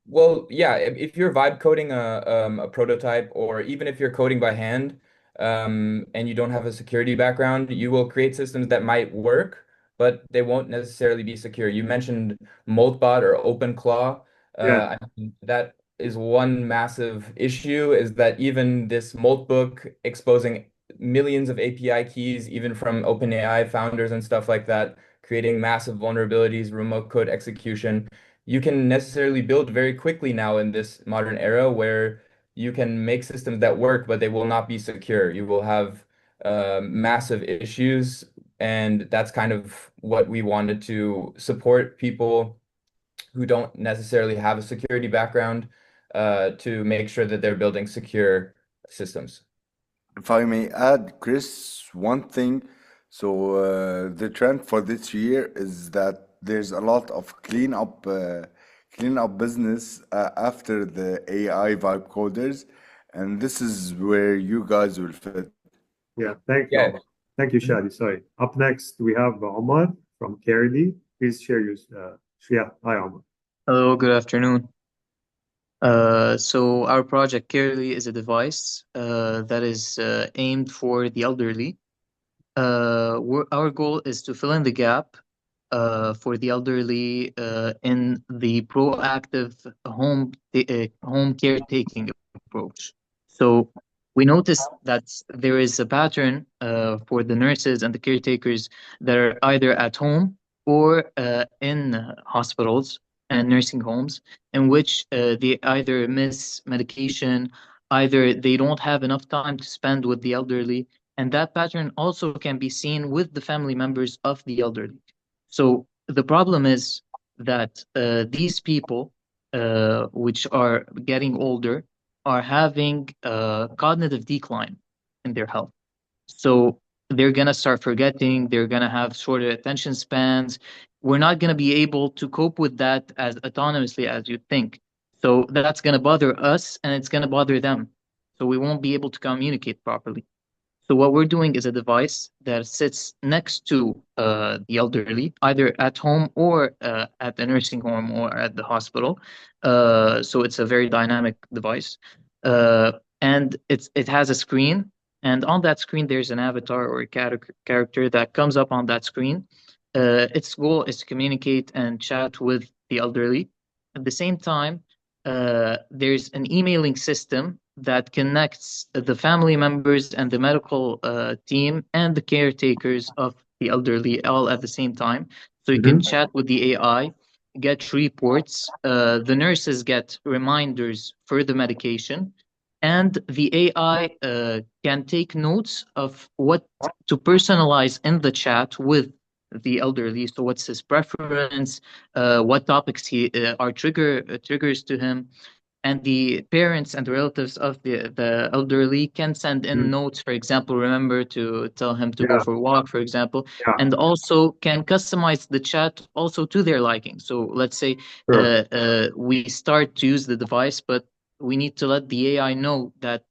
Well, yeah, if you're vibe coding a prototype, or even if you're coding by hand, and you don't have a security background, you will create systems that might work, but they won't necessarily be secure. You mentioned Moltbot or OpenClaw. Yeah. I mean, that is one massive issue, is that even this Moltbook exposing millions of API keys, even from OpenAI founders and stuff like that, creating massive vulnerabilities, remote code execution. You can necessarily build very quickly now in this modern era where you can make systems that work, but they will not be secure. You will have massive issues, and that's kind of what we wanted to support people who don't necessarily have a security background to make sure that they're building secure systems. If I may add, Chris, one thing. So the trend for this year is that there's a lot of clean up business after the AI vibe coders, and this is where you guys will fit. Yeah, thank you. Yeah. Thank you, Shadi. Sorry. Up next, we have Omar from Carely. Please share your. Yeah, hi, Omar. Hello, good afternoon. So our project Carely is a device that is aimed for the elderly. our goal is to fill in the gap for the elderly in the proactive home caretaking approach. So we noticed that there is a pattern for the nurses and the caretakers that are either at home or in hospitals and nursing homes, in which they either miss medication, either they don't have enough time to spend with the elderly, and that pattern also can be seen with the family members of the elderly. So the problem is that these people, which are getting older, are having cognitive decline in their health. So they're going to start forgetting, they're going to have shorter attention spans. We're not going to be able to cope with that as autonomously as you think. So that's going to bother us and it's going to bother them. So we won't be able to communicate properly. So what we're doing is a device that sits next to the elderly, either at home or at the nursing home or at the hospital. So it's a very dynamic device. And it has a screen. And on that screen, there's an avatar or a character that comes up on that screen. Its goal is to communicate and chat with the elderly. At the same time, there's an emailing system that connects the family members and the medical team and the caretakers of the elderly all at the same time. So you can chat with the AI, get reports. The nurses get reminders for the medication. And the AI can take notes of what to personalize in the chat with the elderly. So what's his preference, what topics are triggers to him. And the parents and relatives of the elderly can send in notes, for example, remember to tell him to go for a walk, for example, and also can customize the chat also to their liking. So let's say we start to use the device, but we need to let the AI know that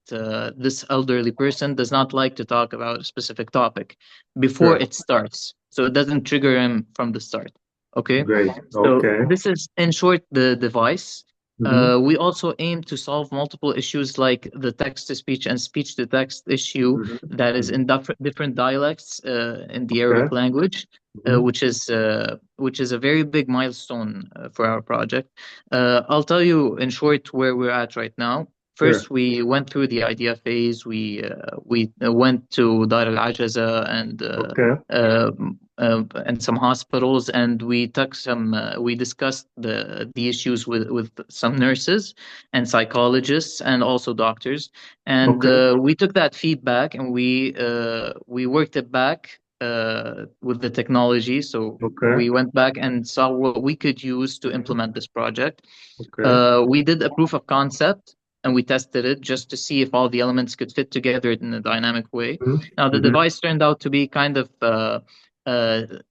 this elderly person does not like to talk about a specific topic before it starts. So it doesn't trigger him from the start. Okay. Great. So Okay. this is, in short, the device. We also aim to solve multiple issues like the text-to-speech and speech-to-text issue that is in different dialects in the Arabic language, which is a very big milestone for our project. I'll tell you in short where we're at right now. First, we went through the idea phase. We went to Dar al Ajaza and some hospitals, and we discussed the issues with some nurses and psychologists and also doctors. And we took that feedback and we worked it back with the technology. So we went back and saw what we could use to implement this project. We did a proof of concept and we tested it just to see if all the elements could fit together in a dynamic way. Now, the device turned out to be kind of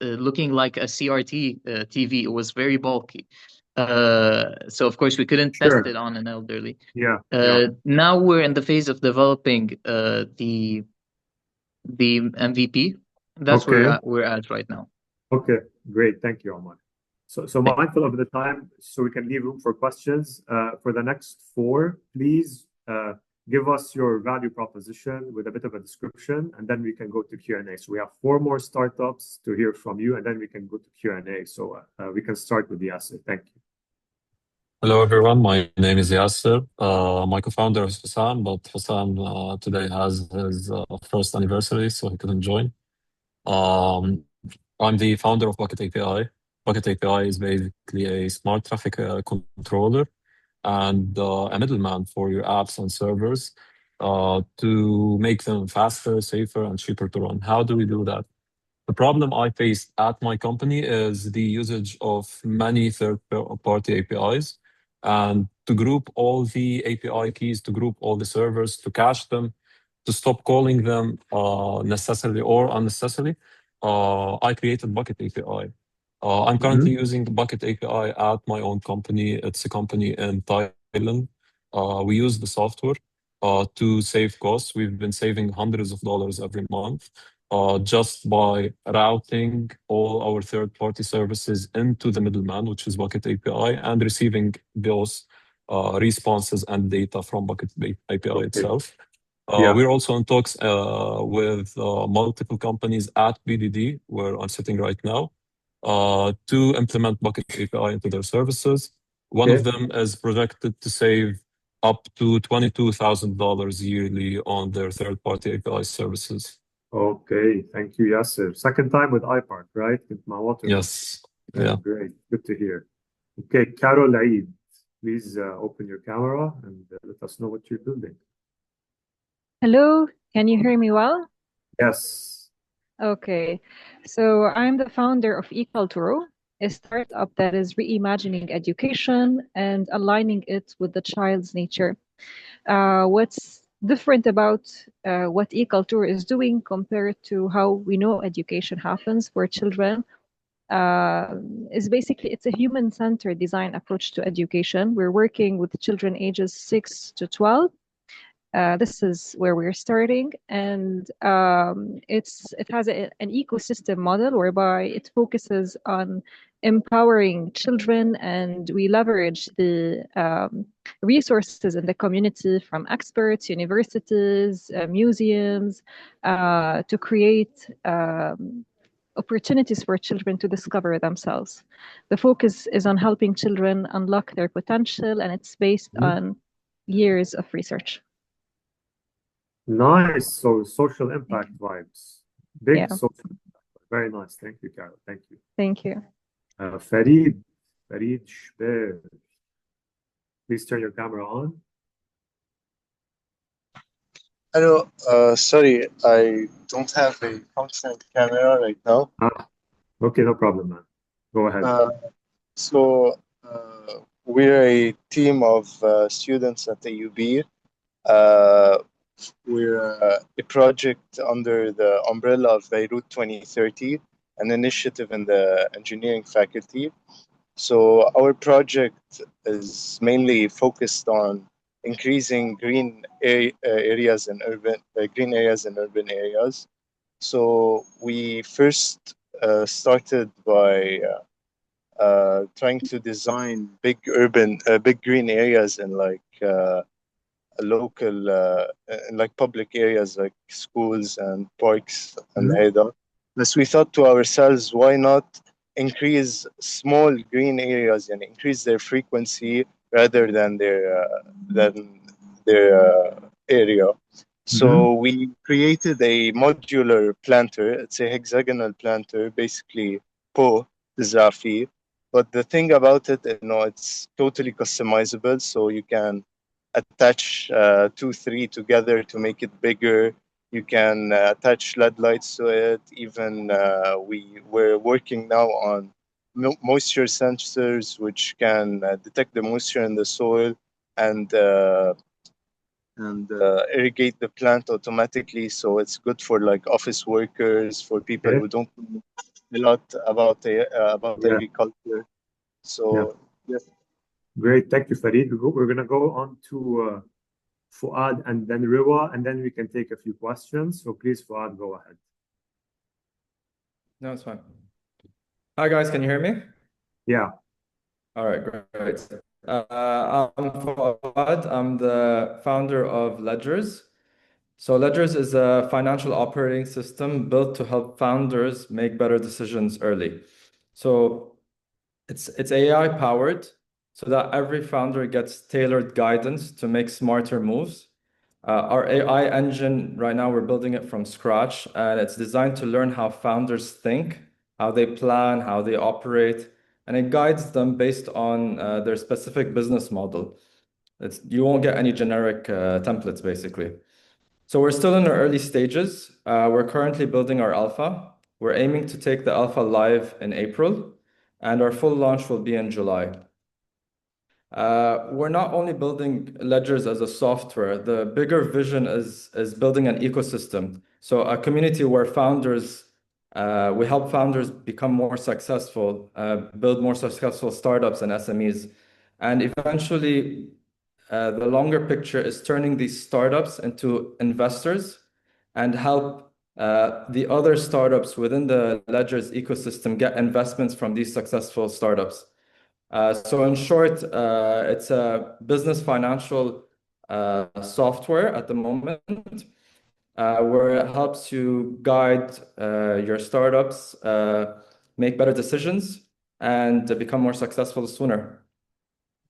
looking like a CRT TV. It was very bulky. So, of course, we couldn't test it on an elderly. Now we're in the phase of developing the MVP. That's where we're at right now. Okay, great. Thank you, Omar. So mindful of the time, so we can leave room for questions. For the next 4, please give us your value proposition with a bit of a description, and then we can go to Q&A. So we have 4 more startups to hear from you, and then we can go to Q&A. So we can start with Yasser. Thank you. Hello, everyone. My name is Yasser. My co-founder is Hussam, but Hussam today has his first anniversary, so he couldn't join. I'm the founder of Bucket API. Bucket API is basically a smart traffic controller and a middleman for your apps and servers to make them faster, safer, and cheaper to run. How do we do that? The problem I face at my company is the usage of many third-party APIs, and to group all the API keys, to group all the servers, to cache them, to stop calling them necessarily or unnecessarily, I created Bucket API. I'm currently using the Bucket API at my own company. It's a company in Thailand. We use the software to save costs. We've been saving hundreds of dollars every month just by routing all our third-party services into the middleman, which is Bucket API, and receiving those responses and data from Bucket API itself. We're also in talks with multiple companies at BDD, where I'm sitting right now, to implement Bucket API into their services. One of them is projected to save up to $22,000 yearly on their third-party API services. Okay, thank you, Yasser. Second time with iPark, right? With Mawater. Yes. Yeah. Great. Good to hear. Okay, Carol Eid, please open your camera and let us know what you're building. Hello, can you hear me well? Yes. Okay, so I'm the founder of eCulturo, a startup that is reimagining education and aligning it with the child's nature. What's different about what eCulturo is doing compared to how we know education happens for children is basically it's a human-centered design approach to education. We're working with children ages 6 to 12. This is where we're starting, and it has an ecosystem model whereby it focuses on empowering children, and we leverage the resources in the community from experts, universities, museums, to create opportunities for children to discover themselves. The focus is on helping children unlock their potential, and it's based on years of research. Nice. So social impact vibes. Big Yeah. social impact. Very nice. Thank you, Carol. Thank you. Thank you. Farid Shber. Please turn your camera on. Hello, sorry, I don't have a functioning camera right now. Okay, no problem, man. Go ahead. We're a team of students at the UB. We're a project under the umbrella of Beirut 2030, an initiative in the engineering faculty. So our project is mainly focused on increasing green areas in urban areas. So we first started by trying to design big green areas in local, like public areas like schools and parks and هيدا. Thus we thought to ourselves, why not increase small green areas and increase their frequency rather than their area. So we created a modular planter. It's a hexagonal planter, basically Po Zafi. But the thing about it, it's totally customizable. So you can attach 2, 3 together to make it bigger. You can attach LED lights to it. Even we're working now on moisture sensors, which can detect the moisture in the soil and irrigate the plant automatically. So it's good for like office workers, for people who don't know a lot about agriculture. So yes. Great, thank you, Farid. We're gonna go on to Fuad and then Riwa, and then we can take a few questions. So please, Fuad, go ahead. No, it's fine. Hi guys, can you hear me? Yeah. All right, great. I'm Fuad. I'm the founder of Ledgers. So Ledgers is a financial operating system built to help founders make better decisions early. So it's AI powered, so that every founder gets tailored guidance to make smarter moves. Our AI engine, right now, we're building it from scratch, and it's designed to learn how founders think, how they plan, how they operate, and it guides them based on their specific business model. You won't get any generic templates, basically. So we're still in our early stages. We're currently building our alpha. We're aiming to take the alpha live in April, and our full launch will be in July. We're not only building Ledgers as a software. The bigger vision is building an ecosystem. So a community where we help founders become more successful, build more successful startups and SMEs. And eventually, the longer picture is turning these startups into investors and help the other startups within the Ledgers ecosystem get investments from these successful startups. So in short, it's a business financial software at the moment, where it helps you guide your startups, make better decisions, and become more successful sooner.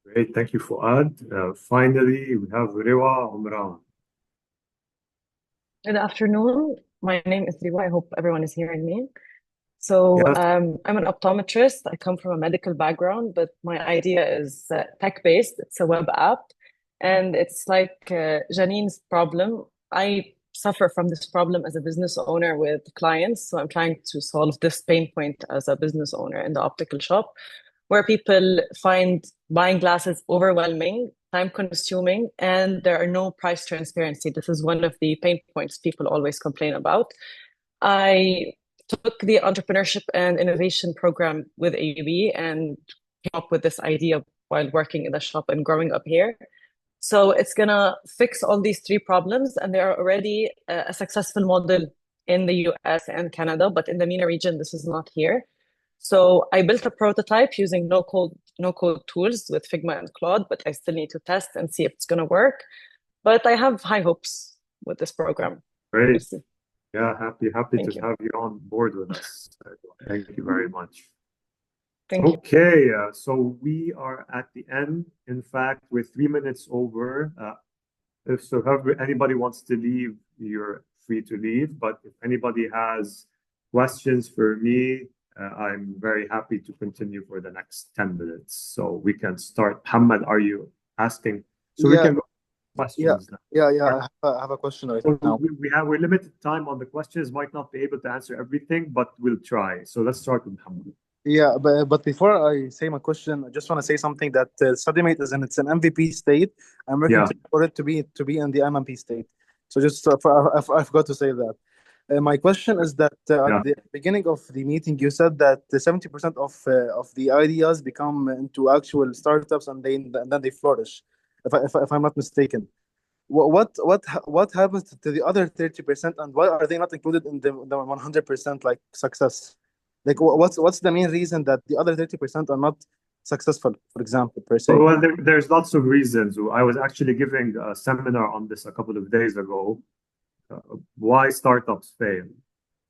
Great, thank you, Fuad. Finally, we have Rewa Umran. Good afternoon. My name is Riwa. I hope everyone is hearing me. So Yes. I'm an optometrist. I come from a medical background, but my idea is tech-based. It's a web app, and it's like Janine's problem. I suffer from this problem as a business owner with clients, so I'm trying to solve this pain point as a business owner in the optical shop, where people find buying glasses overwhelming, time-consuming, and there are no price transparency. This is one of the pain points people always complain about. I took the entrepreneurship and innovation program with AUB and came up with this idea while working in the shop and growing up here. So it's gonna fix all these three problems, and there are already a successful model in the US and Canada, but in the MENA region, this is not here. So I built a prototype using no-code tools with Figma and Claude, but I still need to test and see if it's gonna work. But I have high hopes with this program. We'll Great. see. Yeah, happy Thank to you. have you on board with us. Thank you very much. Thank you. Okay, so we are at the end. In fact, we're 3 minutes over. If anybody wants to leave, you're free to leave. But if anybody has questions for me, I'm very happy to continue for the next 10 minutes. So we can start. Muhammad, are you asking? So we Yeah, can go to questions now. yeah. I have a question right So now. we're limited time on the questions. Might not be able to answer everything, but we'll try. So let's start with Muhammad. Yeah, but before I say my question, I just want to say something that StudyMate is in its an MVP state. I'm working Yeah. for it to be in the MMP state. So just I forgot to say that. My question is that Yeah. at the beginning of the meeting, you said that 70% of the ideas become into actual startups and then they flourish, if I'm not mistaken. What happens to the other 30%, and why are they not included in the 100% like success? Like what's the main reason that the other 30% are not successful, for example, per se? Well, there's lots of reasons. I was actually giving a seminar on this a couple of days ago. Why startups fail.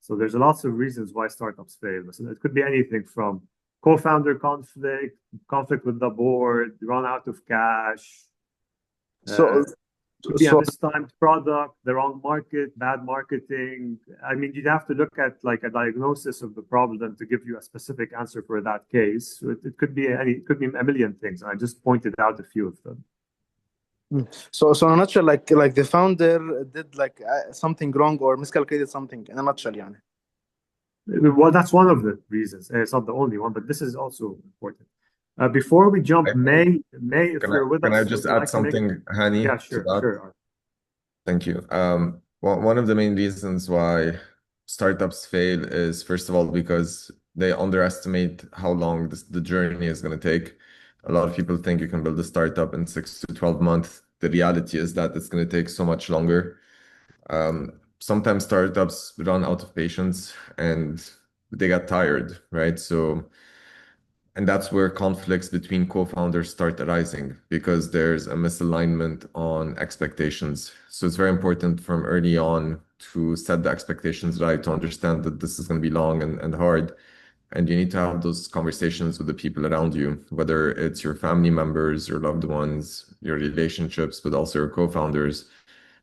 So there's lots of reasons why startups fail. So it could be anything from co-founder conflict with the board, run out of cash. So Could be a mistimed product, the wrong market, bad marketing. I mean, you'd have to look at like a diagnosis of the problem to give you a specific answer for that case. So it could be it could be a million things. I just pointed out a few of them. So in a nutshell, like the founder did like something wrong or miscalculated something. In a nutshell, yani. Well, that's one of the reasons. It's not the only one, but this is also important. Before we jump, May, if you're with us, can I just add something, Hani? Yeah, to sure, that? sure. Thank you. One of the main reasons why startups fail is, first of all, because they underestimate how long the journey is going to take. A lot of people think you can build a startup in 6 to 12 months. The reality is that it's going to take so much longer. Sometimes startups run out of patience and they get tired, right? And that's where conflicts between co-founders start arising, because there's a misalignment on expectations. So it's very important from early on to set the expectations right, to understand that this is going to be long and hard. And you need to have those conversations with the people around you, whether it's your family members, your loved ones, your relationships, but also your co-founders,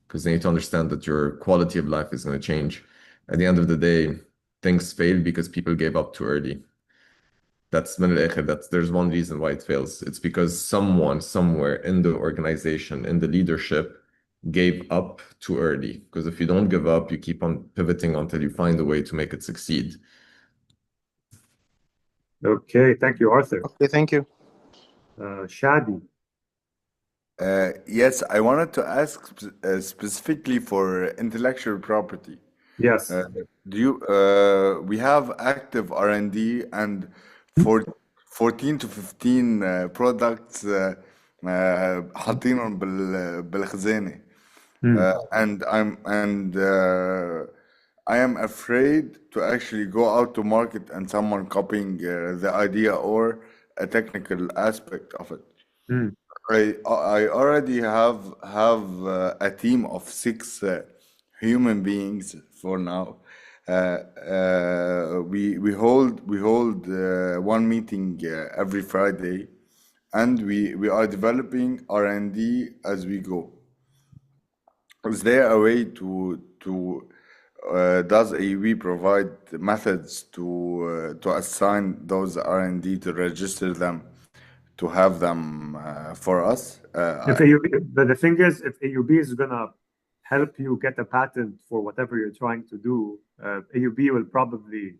because they need to understand that your quality of life is going to change. At the end of the day, things fail because people gave up too early. There's one reason why it fails. It's because someone somewhere in the organization, in the leadership, gave up too early. Because if you don't give up, you keep on pivoting until you find a way to make it succeed. Okay, thank you, Arthur. Okay, thank you. Shadi. Yes, I wanted to ask specifically for intellectual property. Yes. We have active R&D and for 14 to 15 products حاطينهم بالخزانة. And I am afraid to actually go out to market and someone copying the idea or a technical aspect of it. I already have a team of 6 human beings for now. We hold one meeting every Friday, and we are developing R&D as we go. Is there a way does AUB provide methods to assign those R&D, to register them, to have them for us? If AUB, but the thing is, if AUB is gonna help you get a patent for whatever you're trying to do, AUB will probably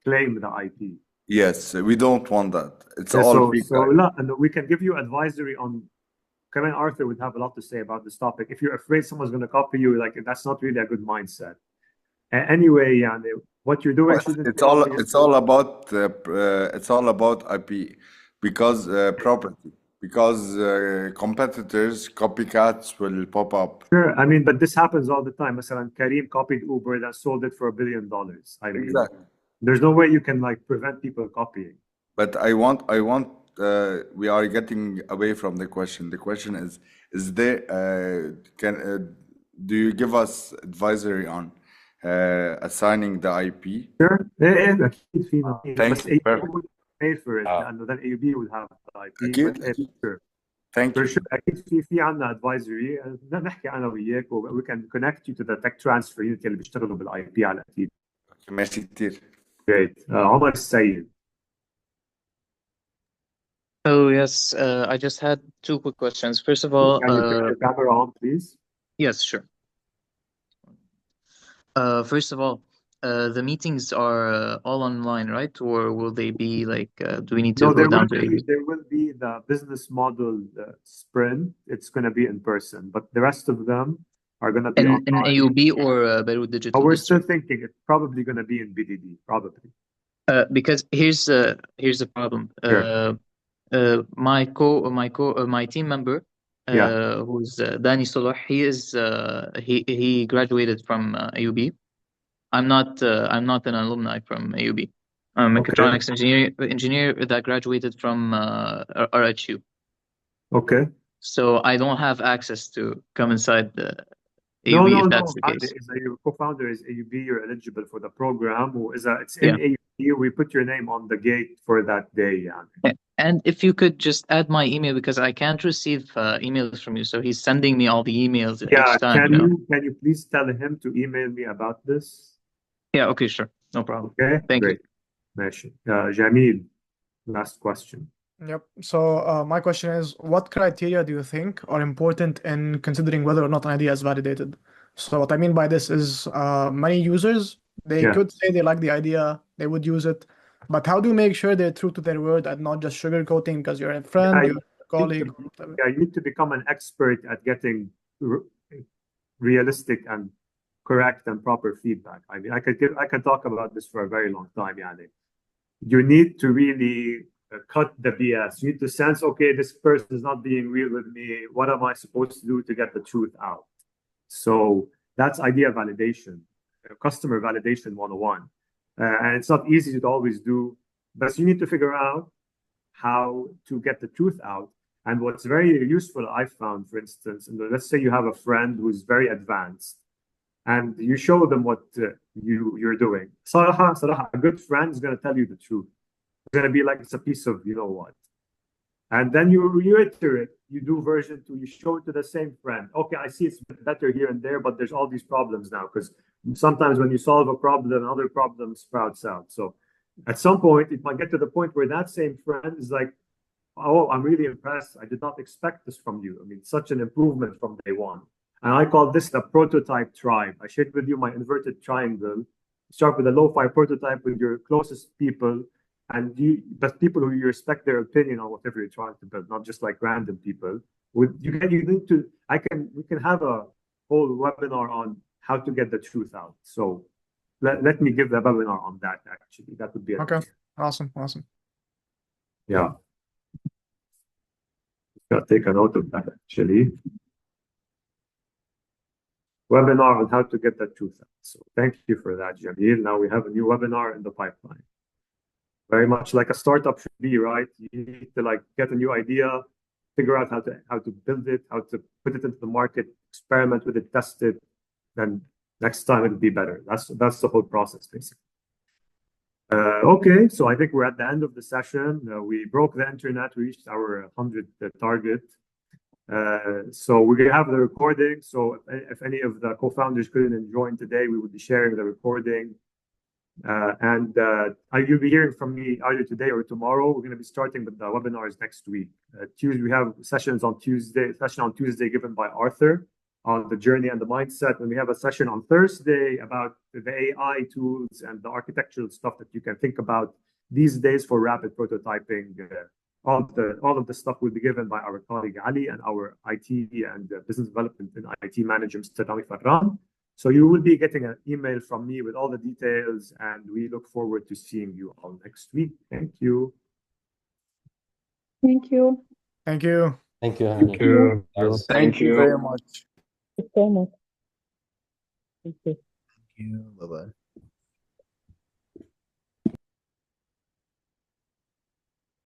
claim the IP. Yes, we don't want that. It's Yeah, all free. and we can give you advisory on. Kevin Arthur would have a lot to say about this topic. If you're afraid someone's going to copy you, like that's not really a good mindset. Anyway, yeah, what you're doing shouldn't. It's all about IP, because property, because competitors, copycats will pop up. Sure, I mean, but this happens all the time. مثلا, Kareem copied Uber, then sold it for $1 billion. I mean, Exactly. there's no way you can like prevent people copying. But we are getting away from the question. The question is there, do you give us advisory on assigning the IP? Sure. أكيد فينا. Thank بس you. AUB Perfect. would pay for it, لأنه then AUB would have the IP. أكيد. Sure. Thank you. Sure. أكيد في عنا advisory. بدنا نحكي أنا وياك we can connect you to the tech transfer unit اللي بيشتغلوا بالاي بي على أكيد. ماشي كتير. Great. عمر السيد. Oh, yes. I just had 2 quick questions. First of all, Can you turn your camera on, please? yes, sure. First of all, the meetings are all online, right? Or will they be like, do we need to No, go down to AUB? there will be the business model sprint. It's going to be in person, but the rest of them are going to be In online. AUB or Beirut Digital But we're still District? thinking it's probably going to be in BDD, probably. Because here's the problem. Sure. My team member, Yeah. who's Danny Salah, he graduated from AUB. I'm not an alumni from AUB. I'm a Okay. mechatronics engineer that graduated from RHU. Okay. So I don't have access to come inside the No, AUB no, if that's no. the case. Your co-founder is AUB. You're eligible for the program. It's in Yeah. AUB. We put your name on the gate for that day. Yeah. And if you could just add my email, because I can't receive emails from you. So he's sending me all the emails Yeah. each time, you know. Can you please tell him to email me about this? Yeah, okay, sure. No problem. Okay. Thank Great. ماشي. Jamil, last question. Yep. So my question is, what criteria do you think are important in considering whether or not an idea is validated? So what I mean by this is many users, they Yeah. could say they like the idea, they would use it, but how do you make sure they're true to their word and not just sugarcoating because you're a friend, Yeah, you're a colleague, or whatever? Yeah, you need to become an expert at getting realistic and correct and proper feedback. I mean, I can talk about this for a very long time. Yani. You need to really cut the BS. You need to sense, okay, this person is not being real with me. What am I supposed to do to get the truth out? So that's idea validation, customer validation 101. And it's not easy to always do, but you need to figure out how to get the truth out. And what's very useful, I found, for instance, let's say you have a friend who's very advanced, and you show them what you're doing. صراحة, a good friend is going to tell you the truth. It's going to be like it's a piece of you know what. And then you reiterate, you do version 2, you show it to the same friend. Okay, I see it's better here and there, but there's all these problems now, because sometimes when you solve a problem, another problem sprouts out. So at some point, it might get to the point where that same friend is like, oh, I'm really impressed. I did not expect this from you. I mean, such an improvement from day one. And I call this the prototype tribe. I shared with you my inverted triangle. Start with a lo-fi prototype with your closest people, but people who you respect their opinion on whatever you're trying to build, not just like random people. We can have a whole webinar on how to get the truth out. So let me give the webinar on that. Actually, that would be Okay. Awesome. Yeah. Gotta take a note of that actually. Webinar on how to get the truth out. So thank you for that, Jamil. Now we have a new webinar in the pipeline. Very much like a startup should be, right? You need to like get a new idea, figure out how to build it, how to put it into the market, experiment with it, test it, then next time it'll be better. That's the whole process, basically. Okay, so I think we're at the end of the session. We broke the internet, we reached our 100 target. So we're gonna have the recording. So if any of the co-founders couldn't join today, we would be sharing the recording. You'll be hearing from me either today or tomorrow. We're gonna be starting with the webinars next week. Tuesday, we have session on Tuesday given by Arthur on the journey and the mindset. And we have a session on Thursday about the AI tools and the architectural stuff that you can think about these days for rapid prototyping. All of the stuff will be given by our colleague Ali and our IT and business development and IT manager, Mr. Rami Farran. So you will be getting an email from me with all the details, and we look forward to seeing you all next week. Thank you. Thank you. Thank you. Thank you. Thank you. Thank you very much. So much. Thank you. Thank you. Bye-bye.